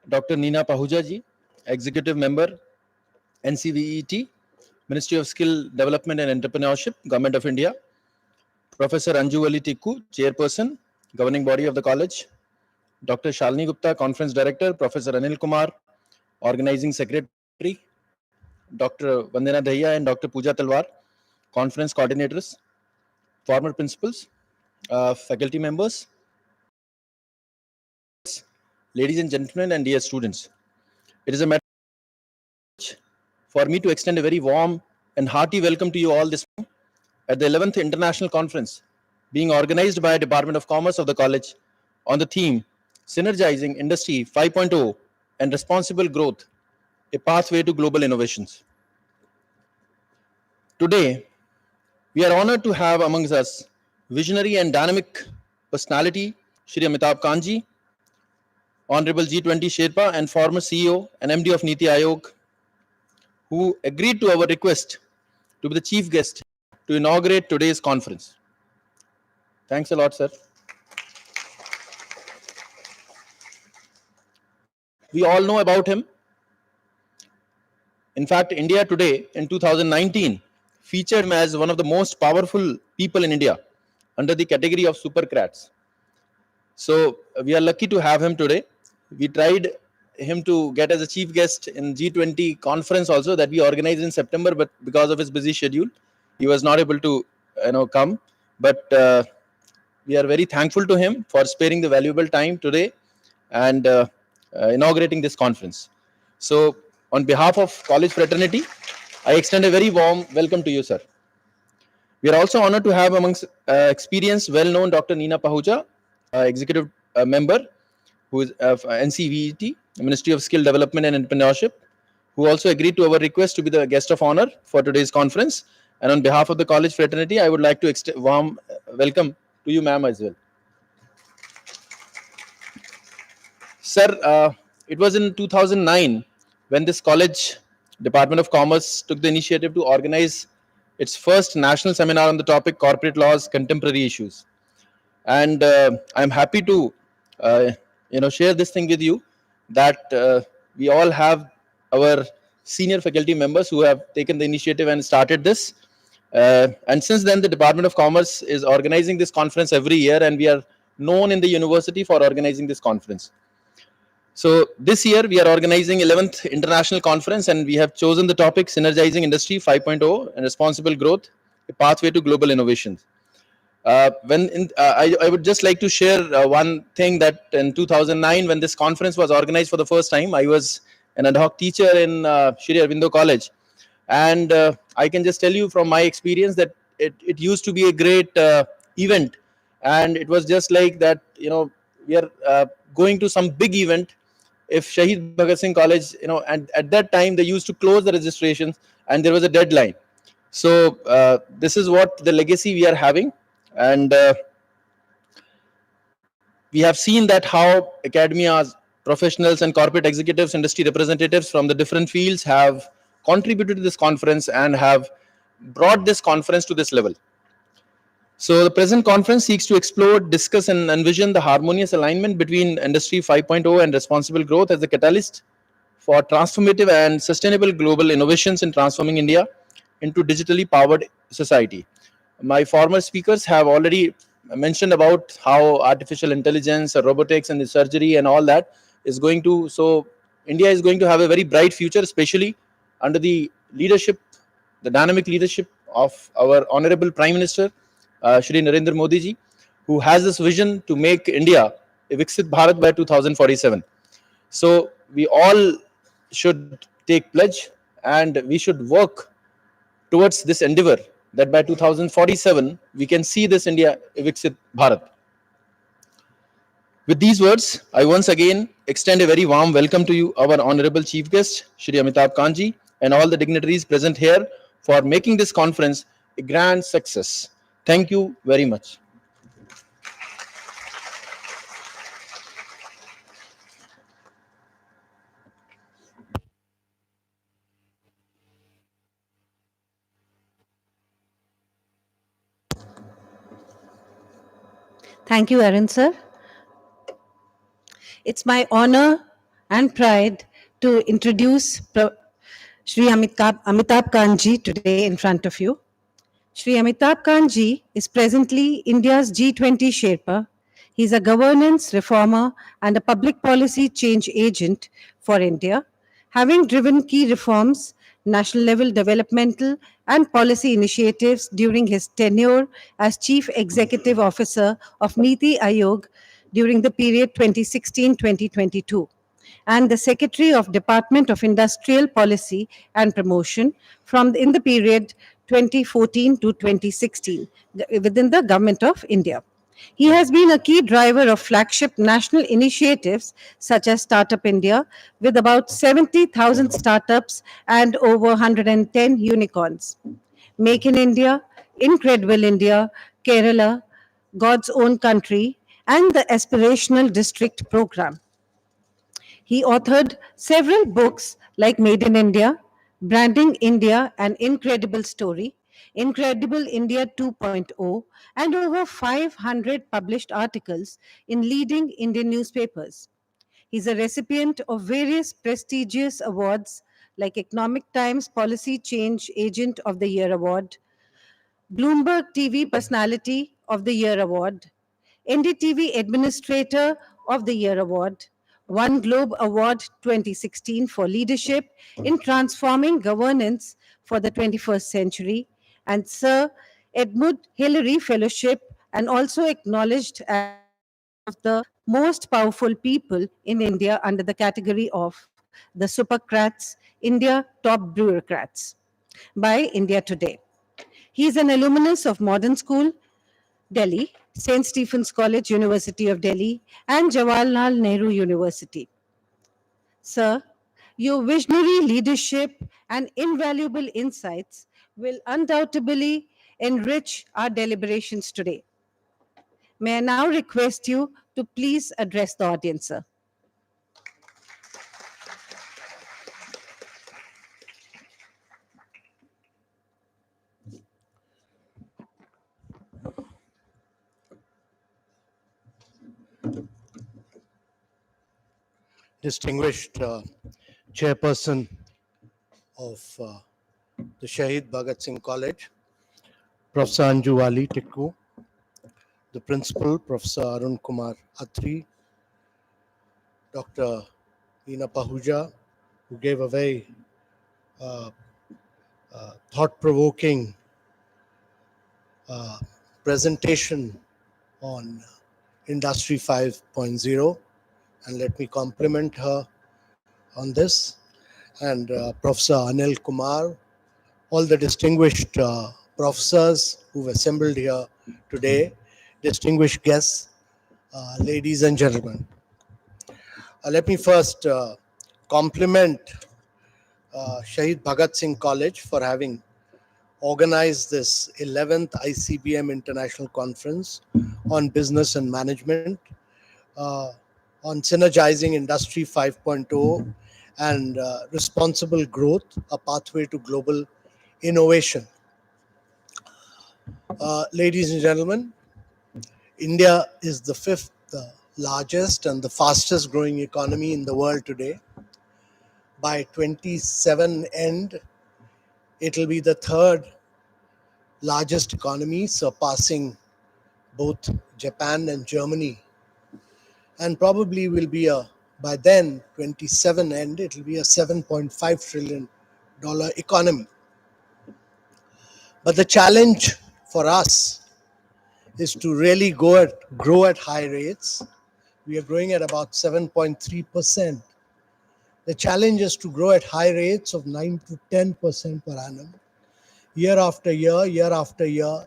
Dr. Neena Pahuja ji, Executive Member, NCVET, Ministry of Skill Development and Entrepreneurship, Government of India. Professor Anju Ali Tikku, Chairperson, Governing Body of the College. Dr. Shalini Gupta, Conference Director. Professor Anil Kumar, Organizing Secretary. Dr. Vandana Dahiya and Dr. Pooja Talwar, Conference Coordinators. Former principals, faculty members, ladies and gentlemen, and dear students. It is a matter for me to extend a very warm and hearty welcome to you all this morning at the 11th International Conference being organized by Department of Commerce of the college on the theme Synergizing Industry 5.0 and Responsible Growth, a Pathway to Global Innovations. Today, we are honored to have amongst us visionary and dynamic personality, Shri Amitabh Kanji, Honorable G20 Sherpa and former CEO and MD of Niti Aayog, who agreed to our request to be the chief guest to inaugurate today's conference. Thanks a lot, sir. We all know about him. In fact, India today in 2019 featured him as one of the most powerful people in India under the category of supercrats. So we are lucky to have him today. We tried him to get as a chief guest in G20 conference also that we organized in September, but because of his busy schedule, he was not able to come. But we are very thankful to him for sparing the valuable time today and inaugurating this conference. So, on behalf of college fraternity, I extend a very warm welcome to you, sir. We are also honored to have amongst experienced, well-known Dr. Nina Pahuja, executive member, who is of NCVET, Ministry of Skill Development and Entrepreneurship, who also agreed to our request to be the guest of honor for today's conference. And on behalf of the college fraternity, I would like to extend warm welcome to you, ma'am, as well. Sir, it was in 2009 when this college, Department of Commerce, took the initiative to organize its first national seminar on the topic corporate laws, contemporary issues. And I'm happy to, share this thing with you that we all have our senior faculty members who have taken the initiative and started this. And since then, the Department of Commerce is organizing this conference every year, and we are known in the university for organizing this conference. So this year we are organizing 11th International Conference, and we have chosen the topic Synergizing Industry 5.0 and Responsible Growth, a Pathway to Global Innovations. I would just like to share one thing that in 2009, when this conference was organized for the first time, I was an ad hoc teacher in Shri Aurobindo College. And I can just tell you from my experience that it used to be a great event. And it was just like that, we are going to some big event. If Shaheed Bhagat Singh College, and at that time they used to close the registrations and there was a deadline. So this is what the legacy we are having. And we have seen that how academias, professionals and corporate executives, industry representatives from the different fields have contributed to this conference and have brought this conference to this level. So the present conference seeks to explore, discuss and envision the harmonious alignment between Industry 5.0 and responsible growth as the catalyst for transformative and sustainable global innovations in transforming India into digitally powered society. My former speakers have already mentioned about how artificial intelligence, robotics and the surgery and all that is going to, so India is going to have a very bright future, especially under the leadership, the dynamic leadership of our Honorable Prime Minister, Shri Narendra Modi ji, who has this vision to make India a Viksit Bharat by 2047. So we all should take pledge and we should work towards this endeavor that by 2047 we can see this India a Viksit Bharat. With these words, I once again extend a very warm welcome to you, our honorable chief guest, Shri Amitabh Kanji, and all the dignitaries present here for making this conference a grand success. Thank you very much. Thank you, Arun sir. It's my honor and pride to introduce Shri Amitabh Kanji today in front of you. Shri Amitabh Kanji is presently India's G20 Sherpa. He's a governance reformer and a public policy change agent for India, having driven key reforms, national level developmental and policy initiatives during his tenure as Chief Executive Officer of Niti Aayog during the period 2016-2022 and the Secretary of Department of Industrial Policy and Promotion from in the period 2014 to 2016 within the Government of India. He has been a key driver of flagship national initiatives such as Startup India, with about 70,000 startups and over 110 unicorns. Make in India, Incredible India, Kerala, God's Own Country, and the Aspirational District Program. He authored several books like Made in India, Branding India, An Incredible Story, Incredible India 2.0, and over 500 published articles in leading Indian newspapers. He's a recipient of various prestigious awards like Economic Times Policy Change Agent of the Year Award, Bloomberg TV Personality of the Year Award, NDTV Administrator of the Year Award, One Globe Award 2016 for leadership in transforming governance for the 21st century, and Sir Edmund Hillary Fellowship, and also acknowledged as one of the most powerful people in India under the category of the Supercrats, India Top Bureaucrats by India Today. He is an alumnus of Modern School, Delhi, St. Stephen's College, University of Delhi, and Jawaharlal Nehru University. Sir, your visionary leadership and invaluable insights will undoubtedly enrich our deliberations today. May I now request you to please address the audience, sir. Distinguished chairperson of the Shaheed Bhagat Singh College, Professor Anju Ali Tikku, the principal, Professor Arun Kumar Atri, Dr. Neena Pahuja, who gave a very thought-provoking presentation on Industry 5.0, and let me compliment her on this, and Professor Anil Kumar, all the distinguished professors who've assembled here today, distinguished guests, ladies and gentlemen. Let me first compliment Shaheed Bhagat Singh College for having organized this 11th ICBM International Conference on Business and Management, on Synergizing Industry 5.0 and Responsible Growth, a Pathway to Global Innovation. Ladies and gentlemen, India is the fifth largest and the fastest growing economy in the world today. By 27 end, it will be the third largest economy, surpassing both Japan and Germany. And probably will be by then, 27 end, it will be a $7.5 trillion economy. But the challenge for us is to really grow at high rates. We are growing at about 7.3%. The challenge is to grow at high rates of 9 to 10% per annum, year after year,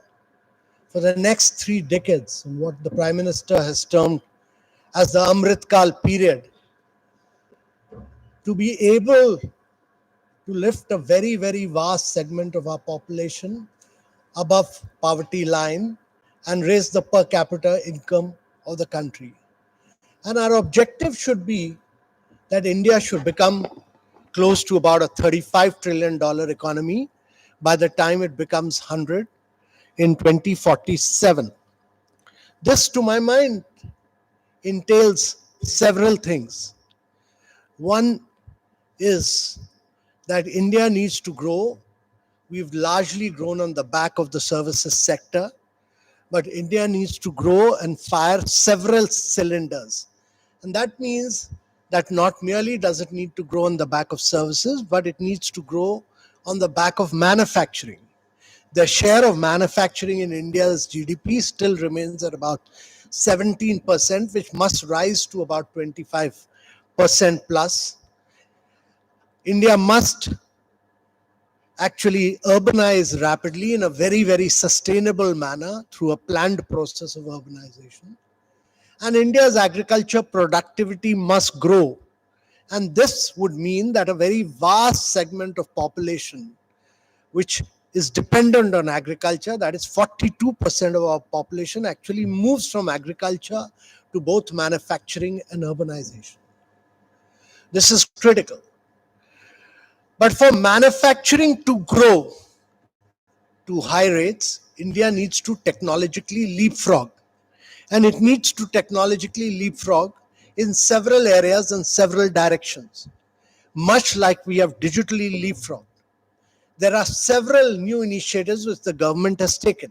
for the next 3 decades, in what the Prime Minister has termed as the Amrit Kal period, to be able to lift a very, very vast segment of our population above poverty line and raise the per capita income of the country. And our objective should be that India should become close to about a $35 trillion economy by the time it becomes 100 in 2047. This, to my mind, entails several things. One is that India needs to grow. We've largely grown on the back of the services sector, but India needs to grow and fire several cylinders. And that means that not merely does it need to grow on the back of services, but it needs to grow on the back of manufacturing. The share of manufacturing in India's GDP still remains at about 17%, which must rise to about 25% plus. India must actually urbanize rapidly in a very, very sustainable manner through a planned process of urbanization. And India's agriculture productivity must grow. And this would mean that a very vast segment of population, which is dependent on agriculture, that is 42% of our population, actually moves from agriculture to both manufacturing and urbanization. This is critical. But for manufacturing to grow to high rates, India needs to technologically leapfrog. And it needs to technologically leapfrog in several areas and several directions, much like we have digitally leapfrogged. There are several new initiatives which the government has taken.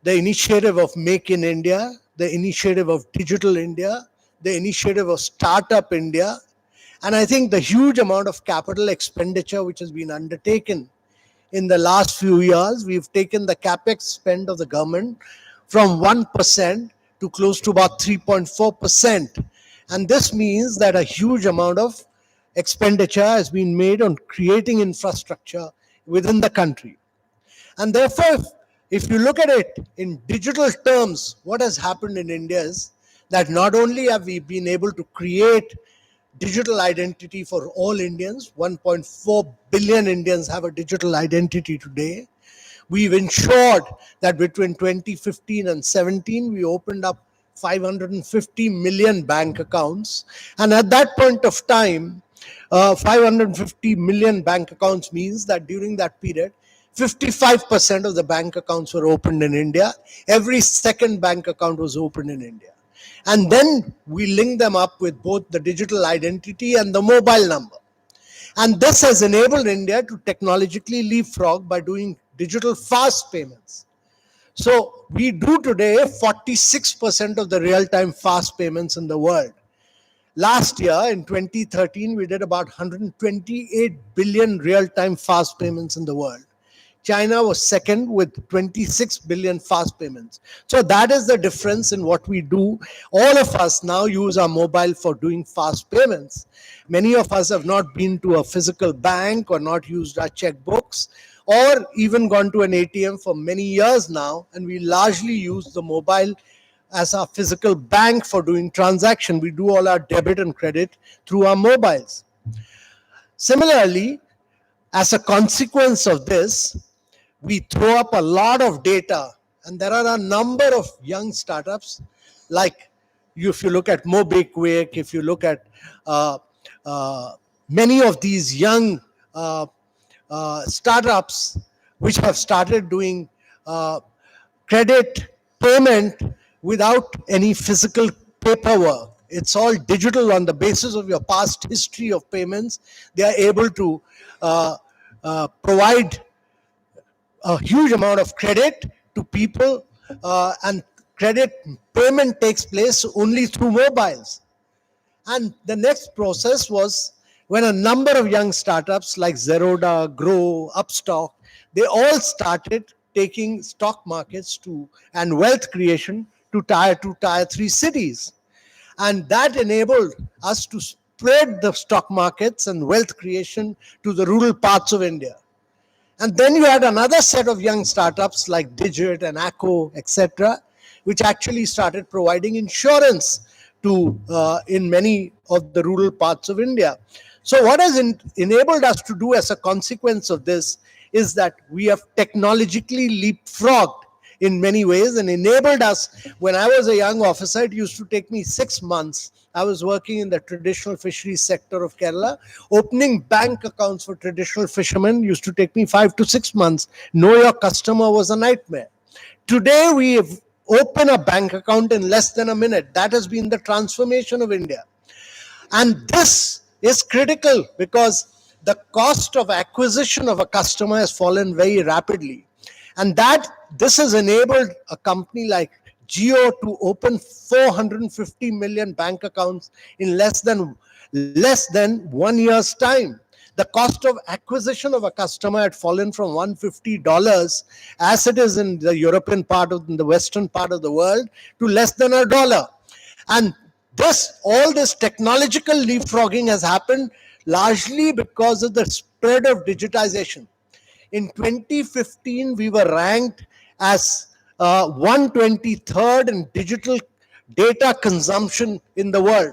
The initiative of Make in India, the initiative of Digital India, the initiative of Startup India, and I think the huge amount of capital expenditure which has been undertaken in the last few years. We've taken the capex spend of the government from 1% to close to about 3.4%. And this means that a huge amount of expenditure has been made on creating infrastructure within the country. And therefore, if you look at it in digital terms, what has happened in India is that not only have we been able to create digital identity for all Indians, 1.4 billion Indians have a digital identity today. We've ensured that between 2015 and 17, we opened up 550 million bank accounts. And at that point of time, 550 million bank accounts means that during that period, 55% of the bank accounts were opened in India. Every second bank account was opened in India. And then we link them up with both the digital identity and the mobile number. And this has enabled India to technologically leapfrog by doing digital fast payments. So we do today 46% of the real-time fast payments in the world. Last year, in 2013, we did about 128 billion real-time fast payments in the world. China was second with 26 billion fast payments. So that is the difference in what we do. All of us now use our mobile for doing fast payments. Many of us have not been to a physical bank or not used our checkbooks or even gone to an ATM for many years now, and we largely use the mobile as our physical bank for doing transaction. We do all our debit and credit through our mobiles. Similarly, as a consequence of this, we throw up a lot of data, and there are a number of young startups like if you look at MobiQuick, if you look at many of these young startups which have started doing credit payment without any physical paperwork. It's all digital on the basis of your past history of payments. They are able to provide a huge amount of credit to people, and credit payment takes place only through mobiles. And the next process was when a number of young startups like Zerodha, Grow, Upstock, they all started taking stock markets to and wealth creation to tier 2, tier 3 cities. And that enabled us to spread the stock markets and wealth creation to the rural parts of India. And then you had another set of young startups like Digit and Acco, etc., which actually started providing insurance to in many of the rural parts of India. So what has enabled us to do as a consequence of this is that we have technologically leapfrogged in many ways and enabled us. When I was a young officer, it used to take me 6 months. I was working in the traditional fisheries sector of Kerala. Opening bank accounts for traditional fishermen used to take me 5 to 6 months. Know your customer was a nightmare. Today, we have opened a bank account in less than a minute. That has been the transformation of India. And this is critical because the cost of acquisition of a customer has fallen very rapidly. And this has enabled a company like Jio to open 450 million bank accounts in less than 1 year's time. The cost of acquisition of a customer had fallen from $150 as it is in the European part of the western part of the world to less than $1. And all this technological leapfrogging has happened largely because of the spread of digitization. In 2015, we were ranked as 123rd in digital data consumption in the world.